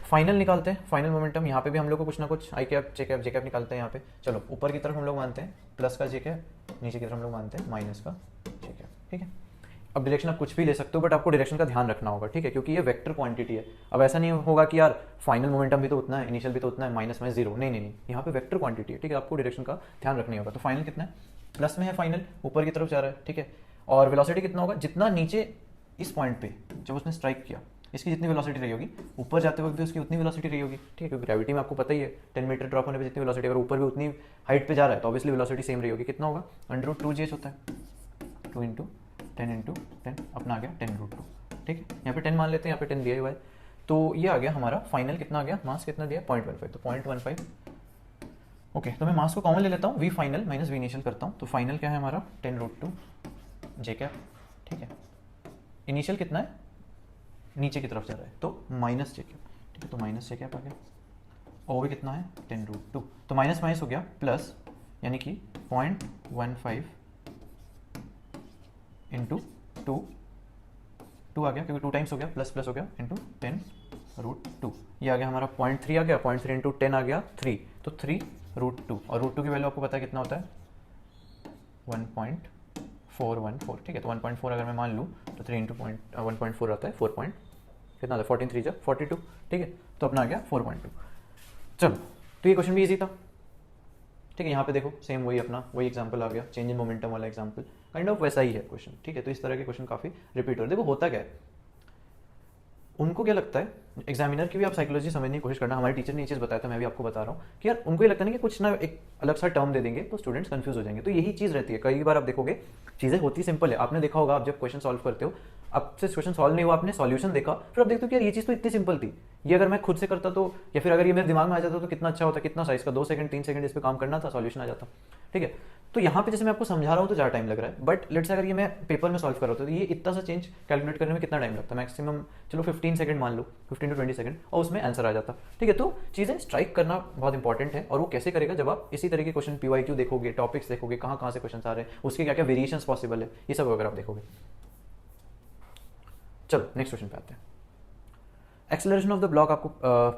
फाइनल निकालते हैं, फाइनल मोमेंटम। यहाँ पे भी हम लोग को कुछ ना कुछ आई कैप जे कैप निकालते हैं। यहाँ पे चलो ऊपर की तरफ हम लोग मानते हैं प्लस का जे कैप, नीचे की तरफ हम लोग मानते हैं माइनस का जे कैप, ठीक है। अब डायरेक्शन आप कुछ भी ले सकते हो, बट आपको डायरेक्शन का ध्यान रखना होगा, ठीक है, क्योंकि ये वेक्टर क्वांटिटी है। अब ऐसा नहीं होगा कि यार फाइनल मोमेंटम भी तो उतना है, इनिशियल भी तो उतना है, माइनस में 0, नहीं, यहाँ पे वेक्टर क्वांटिटी है, ठीक है। आपको डायरेक्शन का ध्यान रखना होगा। तो फाइनल कितना है, प्लस में है, फाइनल ऊपर की तरफ जा रहा है, ठीक है। और वेलोसिटी कितना होगा, जितना नीचे इस पॉइंट पे जब उसने स्ट्राइक किया इसकी जितनी वेलोसिटी रही होगी, ऊपर जाते वक्त भी उसकी उतनी वेलोसिटी रही होगी, ठीक है। क्योंकि ग्रेविटी में आपको पता ही है 10 मीटर ड्रॉप होने पे जितनी वेलोसिटी, अगर ऊपर भी उतनी हाइट पे जा रहा है तो ऑब्वियसली वेलोसिटी सेम रही होगी। कितना होगा, √2g होता है, 2 × 10 अपना आ गया 10√2, ठीक है। यहाँ पे 10 मान लेते हैं, यहाँ पे 10 दिया हुआ है। तो ये आ गया हमारा फाइनल कितना आ गया, मास कितना दिया 0.15, तो 0.15, ओके। तो मैं मास को कॉमन ले लेता हूँ, v final minus v initial करता हूँ। तो फाइनल क्या है हमारा 10√2 जे कैप, ठीक है। इनिशियल कितना है, नीचे की तरफ जा रहा है तो माइनस जे कैप, ठीक है। तो माइनस जे कैप आ गया, और भी कितना है 10√2, तो माइनस माइनस हो गया प्लस, यानी कि 0.15 इंटू टू, टू आ गया क्योंकि 2 टाइम्स हो गया, प्लस प्लस हो गया, इंटू 10 रूट 2, ये आ गया हमारा 0.3 आ गया, 0.3 इंटू 10 आ गया 3, तो 3 रूट 2, और रूट 2 की वैल्यू आपको पता है कितना होता है 1.414, ठीक है। तो 1.4 अगर मैं मान लूँ तो 3 इंटू 1.4 आता है 4 पॉइंट कितना आता है 14 3 जा 42, ठीक है। तो अपना आ गया 4.2। चलो, तो ये क्वेश्चन भी इजी था, ठीक है। यहाँ पे देखो सेम वही अपना वही एग्जांपल आ गया, चेंज इन मोमेंटम वाला एग्जांपल, काइंड ऑफ वैसा ही है क्वेश्चन, ठीक है। तो इस तरह के क्वेश्चन काफ़ी रिपीट हो रहे। देखो होता क्या है, उनको क्या लगता है, एग्जामिनर की भी आप साइकोलॉजी समझने की कोशिश करना, हमारे टीचर ने ये चीज़ बताया था, मैं भी आपको बता रहा हूँ कि यार उनको ये लगता है ना कि कुछ ना एक अलग सा टर्म दे देंगे तो स्टूडेंट्स कंफ्यूज हो जाएंगे। तो यही चीज़ रहती है, कई बार आप देखोगे चीज़ें होती सिंपल है। आपने देखा होगा, आप जब क्वेश्चन सॉल्व करते हो, आपसे क्वेश्चन सॉल्व नहीं हुआ, आपने सॉल्यूशन देखा, फिर आप देखते हो कि यार ये चीज़ तो इतनी सिंपल थी, ये अगर मैं खुद से करता तो, या फिर अगर ये मेरे दिमाग में आ जाता तो कितना अच्छा होता, कितना सा इसका 2 सेकंड 3 सेकंड इस पर काम करना था, सॉल्यूशन आ जाता, ठीक है। तो यहाँ पे जैसे मैं आपको समझा रहा हूँ तो ज़्यादा टाइम लग रहा है, बट लेट्स से अगर ये मैं पेपर में सॉल्व कर रहा होता तो ये इतना सा चेंज कैलकुलेट करने में कितना टाइम लगता, मैक्सिमम चलो 15 सेकंड मान लो, 15 to 20 सेकंड, और उसमें आंसर आ जाता, ठीक है। तो चीज़ें स्ट्राइक करना बहुत इंपॉर्टेंट है, और वो कैसे करेगा, जब आप इसी तरह के क्वेश्चन PYQ देखोगे, टॉपिक्स देखोगे, कहाँ कहाँ से क्वेश्चन आ रहे हैं, उसके क्या क्या वेरिएशंस पॉसिबल है, ये सब अगर आप देखोगे। चलो नेक्स्ट क्वेश्चन पे आते हैं। एक्सेलरेशन ऑफ द ब्लॉक आपको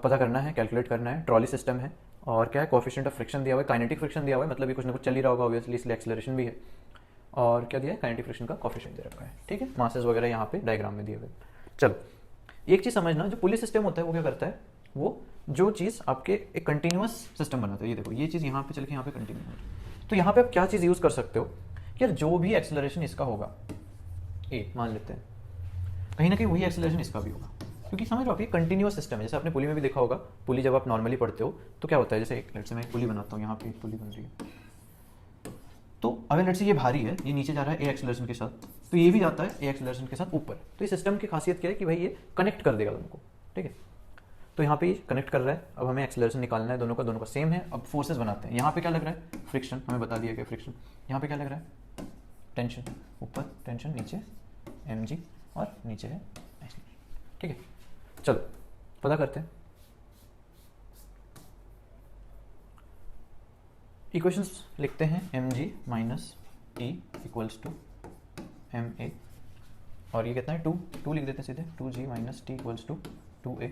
पता करना है, कैलकुलेट करना है, ट्रॉली सिस्टम है, और क्या है, कोएफिशिएंट ऑफ फ्रिक्शन दिया हुआ है, काइनेटिक फ्रिक्शन दिया हुआ है, मतलब ये कुछ ना कुछ चल ही रहा होगा ऑब्वियसली, इसलिए एक्सेलरेशन भी है, और क्या दिया है, काइनेटिक फ्रिक्शन का कोएफिशिएंट दे रखा है, ठीक है। मासेस वगैरह यहाँ पे डायग्राम में दिए हुए। चलो, एक चीज़ समझना, जो पुली सिस्टम होता है वो क्या करता है, वो जो चीज़ आपके एक कंटिन्यूअस सिस्टम बनाता है, ये देखो ये चीज़ यहाँ पे चल के यहाँ पे कंटिन्यू है, तो यहाँ पे आप क्या चीज़ यूज़ कर सकते हो कि यार जो भी एक्सेलरेशन इसका होगा, ए मान लेते हैं, कहीं ना कहीं वही एक्सेलरेशन इसका भी होगा, क्योंकि समझ लो आप ये कंटिन्यूअस सिस्टम है। जैसे आपने पुली में भी देखा होगा, पुली जब आप नॉर्मली पढ़ते हो तो क्या होता है, जैसे लेट्स से मैं एक पुली बनाता हूँ, यहाँ पे एक पुली बन रही है, तो अगर लेट्स से ये भारी है, ये नीचे जा रहा है ए एक्सेलरेशन के साथ, तो ये भी जाता है ए एक्सेलरेशन के साथ ऊपर। तो इस सिस्टम की खासियत क्या है कि भाई ये कनेक्ट कर देगा दोनों को, ठीक है। तो यहाँ पे ये कनेक्ट कर रहा है, अब हमें एक्सेलरेशन निकालना है, दोनों का सेम है। अब फोर्सेस बनाते हैं, यहाँ पे क्या लग रहा है, फ्रिक्शन, हमें बता दिया गया फ्रिक्शन। यहाँ पे क्या लग रहा है, टेंशन, ऊपर टेंशन, नीचे mg, और नीचे है, ठीक है। चलो पता करते हैं। इक्वेशंस लिखते हैं, mg माइनस e इक्वल्स टू ma, और ये कितना है 2 लिख देते हैं सीधे, 2g minus t equals to 2a।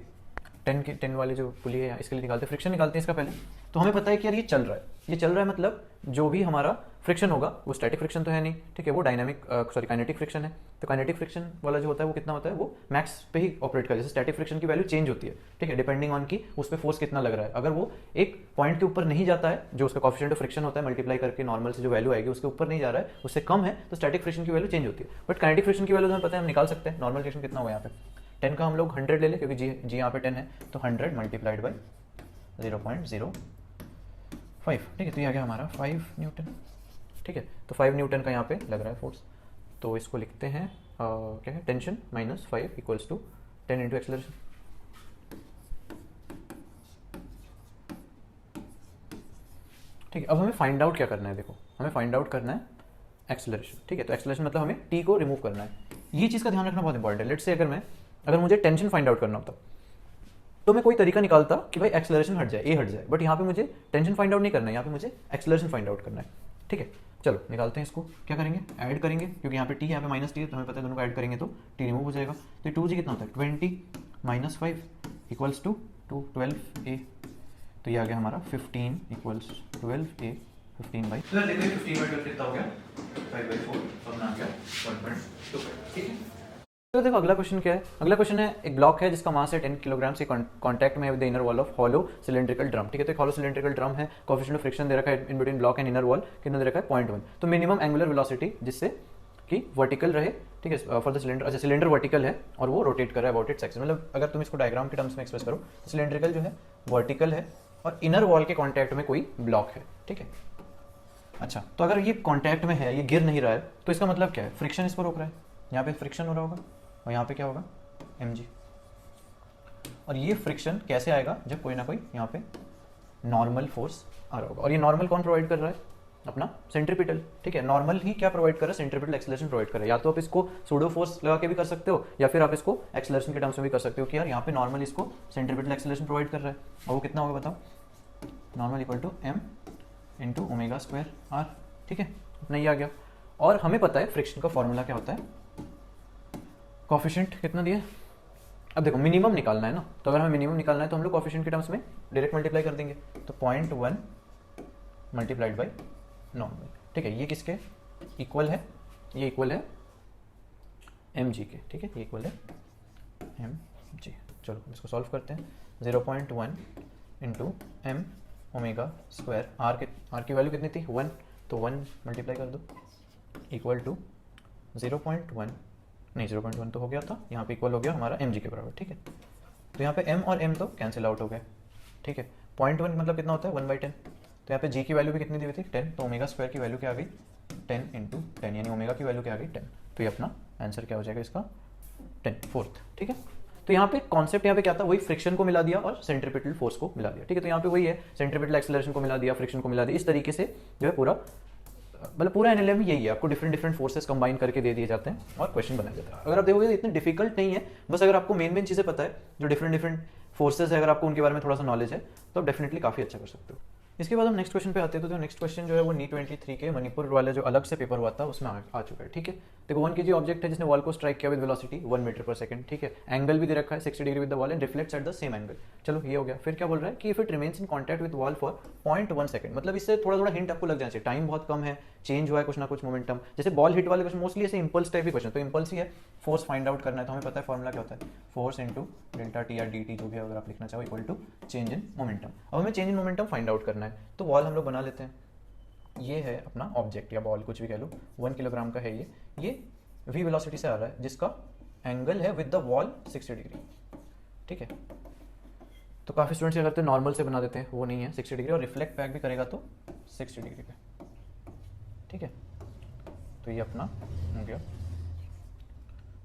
10 वाले जो पुली है इसके लिए निकालते हैं, फ्रिक्शन निकालते हैं इसका पहले। तो हमें पता है कि यार ये चल रहा है, ये चल रहा है, मतलब जो भी हमारा फ्रिक्शन होगा वो स्टैटिक फ्रिक्शन तो है नहीं, ठीक है, वो डायनामिक काइनेटिक फ्रिक्शन है। तो काइनेटिक फ्रिक्शन वाला जो होता है वो कितना होता है, वो मैक्स पे ही ऑपरेट कर, जैसे स्टैटिक फ्रिक्शन की वैल्यू चेंज होती है, ठीक है, डिपेंडिंग ऑन की उस पर फोर्स कितना लग रहा है। अगर वो एक पॉइंट के ऊपर नहीं जाता है, जो उसका कोएफिशिएंट ऑफ फ्रिक्शन होता है मल्टीप्लाई करके नॉर्मल से जो वैल्यू आएगी उसके ऊपर नहीं जा रहा है, उससे कम है, तो स्टैटिक फ्रिक्शन की वैल्यू चेंज होती है। बट काइनेटिक फ्रिक्शन की वैल्यू हमें पता है, हम निकाल सकते हैं। नॉर्मल फ्रिक्शन कितना होगा यहाँ पे 10 का हम लोग 100 ले लें, क्योंकि जी यहाँ पे 10 है, तो 100 मल्टीप्लाइड बाई 0.05, ठीक है। तो ये आ गया हमारा 5 न्यूटन, ठीक है। तो 5 न्यूटन का यहाँ पे लग रहा है फोर्स, तो इसको लिखते हैं क्या है, tension minus 5 equals to 10 into acceleration, ठीक है। अब हमें फाइंड आउट क्या करना है, देखो हमें फाइंड आउट करना है एक्सेलरेशन, ठीक है। तो एक्सेलरेशन मतलब हमें टी को रिमूव करना है, ये चीज़ का ध्यान रखना बहुत इंपॉर्टेंट है। लेट्स से अगर मुझे टेंशन फाइंड आउट करना होता तो मैं कोई तरीका निकालता कि भाई एक्सेलरेशन हट जाए, ए हट जाए, बट यहाँ पे मुझे टेंशन फाइंड आउट नहीं करना है, यहाँ पे मुझे एक्सेलरेशन फाइंड आउट करना है, ठीक है। चलो निकालते हैं इसको, क्या करेंगे, ऐड करेंगे, क्योंकि यहाँ पे टी यहाँ पे माइनस टी है, तो हमें पता है दोनों को ऐड करेंगे तो टी रिमूव हो जाएगा। तो 2g कितना होता है 20 माइनस 5 इक्वल्स टू 12a, तो ये आ गया हमारा 15 इक्वल्स 12a, 15/, तो देखो 15/12 कितना हो गया 5/4, अपना आ गया 1.2, ठीक है। तो देखो अगला क्वेश्चन क्या है, अगला क्वेश्चन है, एक ब्लॉक है जिसका मास है 10 किलोग्राम से कांटेक्ट में है with the inner wall of hollow cylindrical drum, ठीक है। तो एक हॉलो सिलेंड्रिकल ड्रम है, कोएफिशिएंट ऑफ फ्रिक्शन दे रखा है in between block and inner wall, कितना दे रखा है 0.1। तो मिनिमम एंगुलर वेलोसिटी जिससे कि वर्टिकल रहे, ठीक है, फॉर द सिलेंडर। अच्छा सिलेंडर वर्टिकल है और वो रोटेट कर रहा है अबाउट इट्स एक्सिस, मतलब अगर तुम इसको डायग्राम के टर्म्स में एक्सप्रेस करो, सिलेंड्रिकल जो है वर्टिकल है और इनर वॉल के कॉन्टैक्ट में कोई ब्लॉक है, ठीक है। अच्छा, तो अगर ये कॉन्टैक्ट में है, ये गिर नहीं रहा है, तो इसका मतलब क्या है, फ्रिक्शन इसको रोक रहा है, यहाँ पे फ्रिक्शन हो रहा होगा और यहाँ पे क्या होगा mg, और ये फ्रिक्शन कैसे आएगा, जब कोई ना कोई यहाँ पे नॉर्मल फोर्स आ रहा होगा। और ये नॉर्मल कौन प्रोवाइड कर रहा है, अपना सेंट्रीपिटल, ठीक है। नॉर्मल ही क्या प्रोवाइड कर रहा है, सेंट्रीपिटल एक्सेलरेशन प्रोवाइड कर रहा है। या तो आप इसको सूडो फोर्स लगा के भी कर सकते हो, या फिर आप इसको एक्सेलरेशन के टर्म्स में भी कर सकते हो कि यार यहाँ पे नॉर्मल इसको सेंट्रीपिटल एक्सेलरेशन प्रोवाइड कर रहा है, और वो कितना होगा बताओ, normal equal to m into omega square r, ठीक है, इतना ही आ गया। और हमें पता है फ्रिक्शन का फॉर्मूला क्या होता है, कॉफिशिएंट कितना दिया है। अब देखो मिनिमम निकालना है ना, तो अगर हमें मिनिमम निकालना है तो हम लोग कॉफिशिएंट के टर्म्स में डायरेक्ट मल्टीप्लाई कर देंगे, तो 0.1 मल्टीप्लाइड बाई नॉर्मल, ठीक है। ये किसके इक्वल है, ये इक्वल है एम जी के, ठीक है, ये इक्वल है एम जी। चलो इसको सॉल्व करते हैं। 0.1 into M omega square, R की वैल्यू कितनी थी 1, तो 1 मल्टीप्लाई कर दो इक्वल टू 0.1 नहीं 0.1 तो हो गया था, यहाँ पे इक्वल हो गया हमारा एम जी के बराबर, ठीक है। तो यहाँ पे एम और एम तो कैंसिल आउट हो गए, ठीक है। 0.1 मतलब कितना होता है 1/10, तो यहाँ पे जी की वैल्यू भी कितनी दी हुई थी 10, तो ओमेगा स्क्वायर की वैल्यू क्या आ गई 10 इंटू 10, यानी ओमेगा की वैल्यू क्या आ गई 10, तो ये अपना आंसर क्या हो जाएगा इसका 10 फोर्थ, ठीक है। तो यहाँ पे कॉन्सेप्ट यहाँ पे क्या था, वही फ्रिक्शन को मिला दिया और सेंट्रीपिटल फोर्स को मिला दिया, ठीक है। तो यहाँ पे वही है, सेंट्रीपिटल एक्सेलरेशन को मिला दिया, फ्रिक्शन को मिला दिया, इस तरीके से जो है पूरा मतलब पूरा एनएलएम यही है, आपको डिफरेंट डिफरेंट फोर्सेस कंबाइन करके दे दिए जाते हैं और क्वेश्चन बनाया जाता है। अगर आप देखोगे इतने डिफिकल्ट नहीं है, बस अगर आपको मेन चीज़ें पता है, जो डिफरेंट डिफरेंट फोर्सेस है, अगर आपको उनके बारे में थोड़ा सा नॉलेज है तो आप डेफिनेटली काफ़ी अच्छा कर सकते हो। इसके बाद हम नेक्स्ट क्वेश्चन पे आते हैं। तो नेक्स्ट क्वेश्चन जो है वो नी 23 के मणिपुर वाले जो अलग से पेपर हुआ था उसमें आ चुका है, ठीक है। देखो 1 kg ऑब्जेक्ट है जिसने वॉल को स्ट्राइक किया with velocity 1 metre per second, ठीक है। एंगल भी दे रखा है 60 degree with the wall and reflects at the same angle. चलो ये हो गया। फिर क्या बोल रहा है कि if it remains in contact with wall for 0.1 second, मतलब इससे थोड़ा थोड़ा हिंट आपको लग जाना चाहिए, टाइम बहुत कम है, चेंज हुआ है कुछ ना कुछ मोमेंटम। जैसे बॉल हिट वाले क्वेश्चन मोस्टली ऐसे इंपल्स टाइप के क्वेश्चन, तो इंपल्स ही है, फोर्स फाइंड आउट करना है, तो हमें पता है फॉर्मूला क्या होता है, फोर्स इंटू डेल्टा टी या डी टी जो भी अगर आप लिखना चाहो equal to change in momentum. अब हमें change in momentum find out करना है, तो वॉल हम लोग बना लेते हैं। ये है अपना ऑब्जेक्ट या बॉल, कुछ भी कह लो, 1 किलोग्राम का है ये v वेलोसिटी से आ रहा है जिसका एंगल है विद द वॉल 60 डिग्री, ठीक है। तो काफ़ी स्टूडेंट्स क्या करते हैं नॉर्मल से बना देते हैं, वो नहीं है 60 डिग्री, और रिफ्लेक्ट बैक भी करेगा तो 60 डिग्री पे, ठीक है। तो ये अपना हो गया।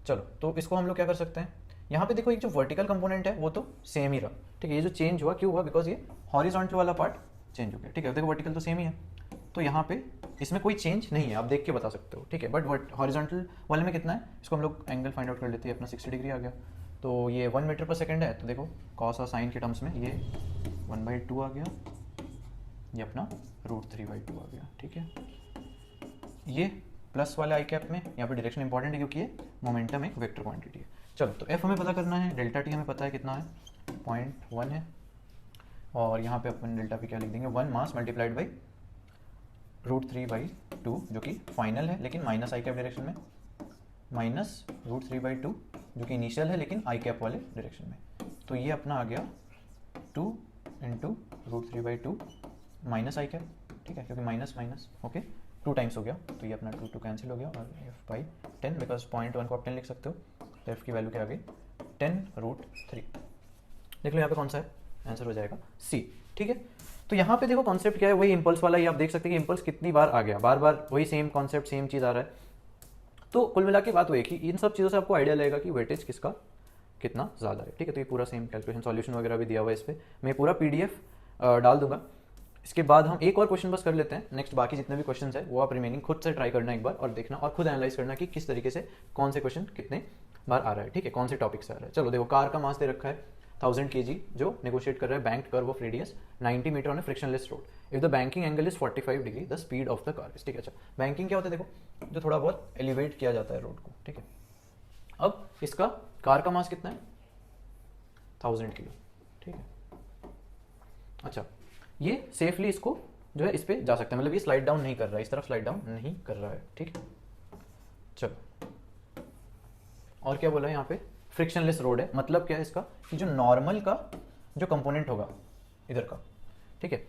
चलो तो इसको हम लोग क्या कर सकते हैं, यहाँ पे देखो एक जो वर्टिकल कंपोनेंट है वो तो सेम ही रहा, ठीक है। ये जो चेंज हुआ क्यों हुआ, बिकॉज ये हॉरिजॉन्टल वाला पार्ट चेंज हो गया, ठीक है। देखो वर्टिकल तो सेम ही है, तो यहाँ पे इसमें कोई चेंज नहीं है, आप देख के बता सकते हो, ठीक है। बट हॉरिजॉन्टल वाले में कितना है, इसको हम लोग एंगल फाइंड आउट कर लेते हैं। अपना 60 डिग्री आ गया, तो ये 1 मीटर पर सेकंड है, तो देखो कॉस और साइन के टर्म्स में ये 1/2 आ गया, ये अपना √3/2 आ गया, ठीक है। ये प्लस वाले आई कैप में यहाँ पे डायरेक्शन इंपॉर्टेंट है क्योंकि ये मोमेंटम एक वेक्टर क्वांटिटी है। चलो तो एफ हमें पता करना है, डेल्टा टी हमें पता है कितना है 0.1 है, और यहाँ पे अपन डेल्टा पी क्या लिख देंगे 1 मास मल्टीप्लाइड बाई √3/2 जो कि फाइनल है लेकिन माइनस आई कैप डायरेक्शन में, माइनस √3/2 जो कि इनिशियल है लेकिन आई कैप वाले डायरेक्शन में। तो ये अपना आ गया 2 इंटू √3/2 माइनस आई कैप, ठीक है, क्योंकि माइनस माइनस ओके 2 टाइम्स हो गया, तो ये अपना 2 कैंसिल हो गया, और f/10 बिकॉज 0.1 को आप 10 लिख सकते हो, तो f की वैल्यू क्या आ गई 10√3। देख लो यहाँ पे कौन सा है, आंसर हो जाएगा C, ठीक है। तो यहाँ पे देखो कॉन्सेप्ट क्या है, वही इंपल्स वाला ही, आप देख सकते हैं कि इंपल्स कितनी बार आ गया, बार बार वही सेम कॉन्सेप्ट सेम चीज़ आ रहा है। तो कुल मिला के बात वही कि इन सब चीज़ों से आपको आइडिया लगेगा कि वेटेज किसका कितना ज़्यादा है, ठीक है। तो ये पूरा सेम कैलकुलेशन सॉल्यूशन वगैरह भी दिया हुआ है इस पर, मैं पूरा PDF डाल दूंगा। इसके बाद हम एक और क्वेश्चन बस कर लेते हैं, नेक्स्ट बाकी जितने भी क्वेश्चन है वो आप रिमेनिंग खुद से ट्राई करना एक बार और देखना और खुद एनालाइज करना कि किस तरीके से कौन से क्वेश्चन कितने बार आ रहा है, ठीक है, कौन से टॉपिक से आ रहा है। चलो देखो कार का मास दे रखा है 1000 kg जो नेगोशिएट कर रहा है banked curve of radius 90 meter on a frictionless road if the banking angle is 45 degree the speed of the car is, ठीक है। अच्छा बैंकिंग क्या होता है, देखो जो थोड़ा बहुत एलिवेट किया जाता है रोड को, ठीक है। अब इसका कार का मास कितना है 1000 किलो, ठीक है। अच्छा ये सेफली इसको जो है इस पे जा सकते हैं, मतलब ये स्लाइड डाउन नहीं कर रहा है, इस तरफ स्लाइड डाउन नहीं कर रहा है, ठीक है। चलो और क्या बोला है यहाँ पे, फ्रिक्शनलेस रोड है, मतलब क्या है इसका कि जो नॉर्मल का जो कंपोनेंट होगा इधर का, ठीक है,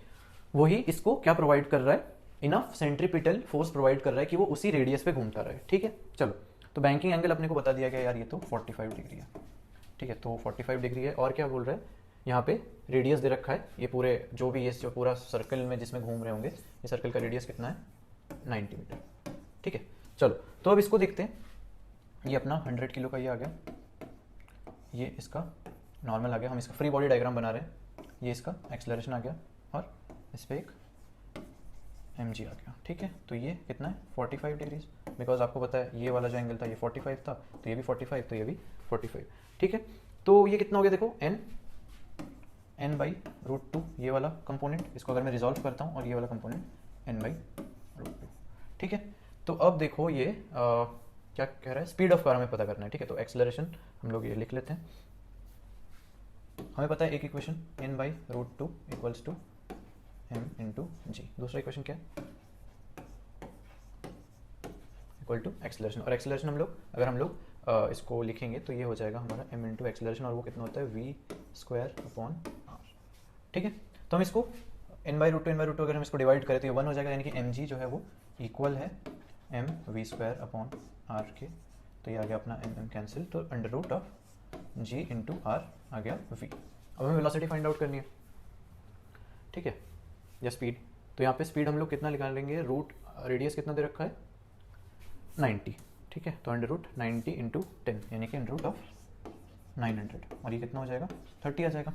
वही इसको क्या प्रोवाइड कर रहा है, इनफ सेंट्रीपिटल फोर्स प्रोवाइड कर रहा है कि वो उसी रेडियस पे घूमता रहे, ठीक है। चलो तो बैंकिंग एंगल अपने को बता दिया गया यार, ये तो 45 डिग्री है, ठीक है। तो 45 डिग्री है, और क्या बोल रहा है यहाँ पे रेडियस दे रखा है, ये पूरे जो भी ये जो पूरा सर्कल में जिसमें घूम रहे होंगे, ये सर्कल का रेडियस कितना है 90 मीटर, ठीक है। चलो तो अब इसको देखते हैं, ये अपना 100 किलो का ये आ गया, ये इसका नॉर्मल आ गया, हम इसका फ्री बॉडी डायग्राम बना रहे हैं, ये इसका एक्सेलरेशन आ गया, और इस पर एक mg आ गया, ठीक है। तो ये कितना है 45 डिग्रीज, बिकॉज आपको पता है ये वाला जो एंगल था ये 45 था, तो ये भी 45, तो ये भी 45, ठीक है। तो ये कितना हो गया देखो n/√2 ये वाला कंपोनेंट, इसको अगर मैं रिजॉल्व करता हूँ और ये वाला कंपोनेंट n/√2, ठीक है। तो अब देखो ये क्या कह रहा है, स्पीड ऑफ कार हमें पता करना है, ठीक है। तो एक्सेलरेशन हम लोग ये लिख लेते हैं। हमें पता है एक equation n/√2 equals to m/g। दूसरा इक्वेशन क्या है, इक्वल टू एक्सेलरेशन। और एक्सेलरेशन अगर हम लोग इसको लिखेंगे तो ये हो जाएगा हमारा m × एक्सेलरेशन, और वो कितना होता है v²/r, ठीक है। तो हम इसको n/√2 अगर हम इसको डिवाइड करें तो ये 1 हो जाएगा, यानी कि mg जो है वो इक्वल है mv²/r के। तो ये आ गया अपना m कैंसिल, तो √g × r आ गया v। अब हमें वेलोसिटी फाइंड आउट करनी है, ठीक है, या स्पीड। तो यहाँ पे स्पीड हम लोग कितना निकालेंगे, रूट रेडियस कितना दे रखा है 90, ठीक है। तो √90 × 10 यानी कि √900, और ये कितना हो जाएगा 30 आ जाएगा,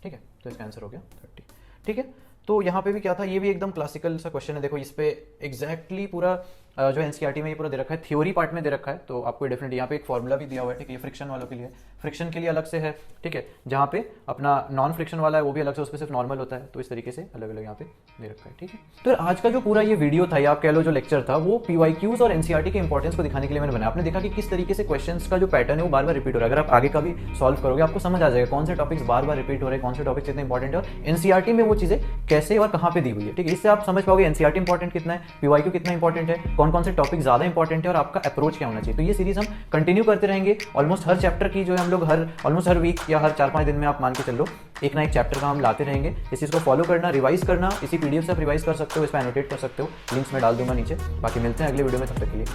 ठीक है। तो इसका आंसर हो गया 30, ठीक है। तो यहाँ पे भी क्या था, ये भी एकदम क्लासिकल सा क्वेश्चन है। देखो इस पे एग्जैक्टली पूरा जो एनसीईआरटी में ये पूरा दे रखा है, थ्योरी पार्ट में दे रखा है। तो आपको डेफिनेटली यहाँ पे एक फॉर्मूला भी दिया हुआ है, ठीक है। ये फ्रिक्शन वालों के लिए, फ्रिक्शन के लिए अलग से है, ठीक है। जहाँ पे अपना नॉन फ्रिक्शन वाला है वो भी अलग से, उस पर सिर्फ नॉर्मल होता है। तो इस तरीके से अलग अलग यहाँ पे दे रखा है, ठीक है। तो आज का जो पूरा ये वीडियो था, या आप कह लो जो लेक्चर था, वो PYQs और एनसीईआरटी के इंपॉर्टेंस को दिखाने के लिए मैंने बनाया। आपने देखा कि किस तरीके से क्वेश्चंस का जो पैटर्न है वो बार बार रिपीट हो रहा है। अगर आप आगे का भी सॉल्व करोगे आपको समझ आ जाएगा कौन से टॉपिक्स बार बार रिपीट हो रहे हैं, कौन से टॉपिक्स इतने इंपॉर्टेंट है, और एनसीईआरटी में वो चीजें कैसे और कहाँ पे दी हुई है, ठीक है। इससे आप समझ पाओगे एनसीईआरटी इंपॉर्टेंट कितना है, PYQ कितना इंपॉर्टेंट है, कौन कौन से टॉपिक ज्यादा इंपॉर्टेंट है, और आपका अप्रोच क्या होना चाहिए। तो ये सीरीज हम कंटिन्यू करते रहेंगे। ऑलमोस्ट हर चैप्टर की जो है हम लोग ऑलमोस्ट हर वीक या हर 4-5 दिन में आप मान के चलो एक ना एक चैप्टर का हम लाते रहेंगे। इस चीज को फॉलो करना, रिवाइज करना, इसी PDF से आप रिवाइज कर सकते हो, इस पर एनोटेट कर सकते हो, लिंक्स में डाल दूंगा नीचे। बाकी मिलते हैं अगले वीडियो में, तब तक के लिए।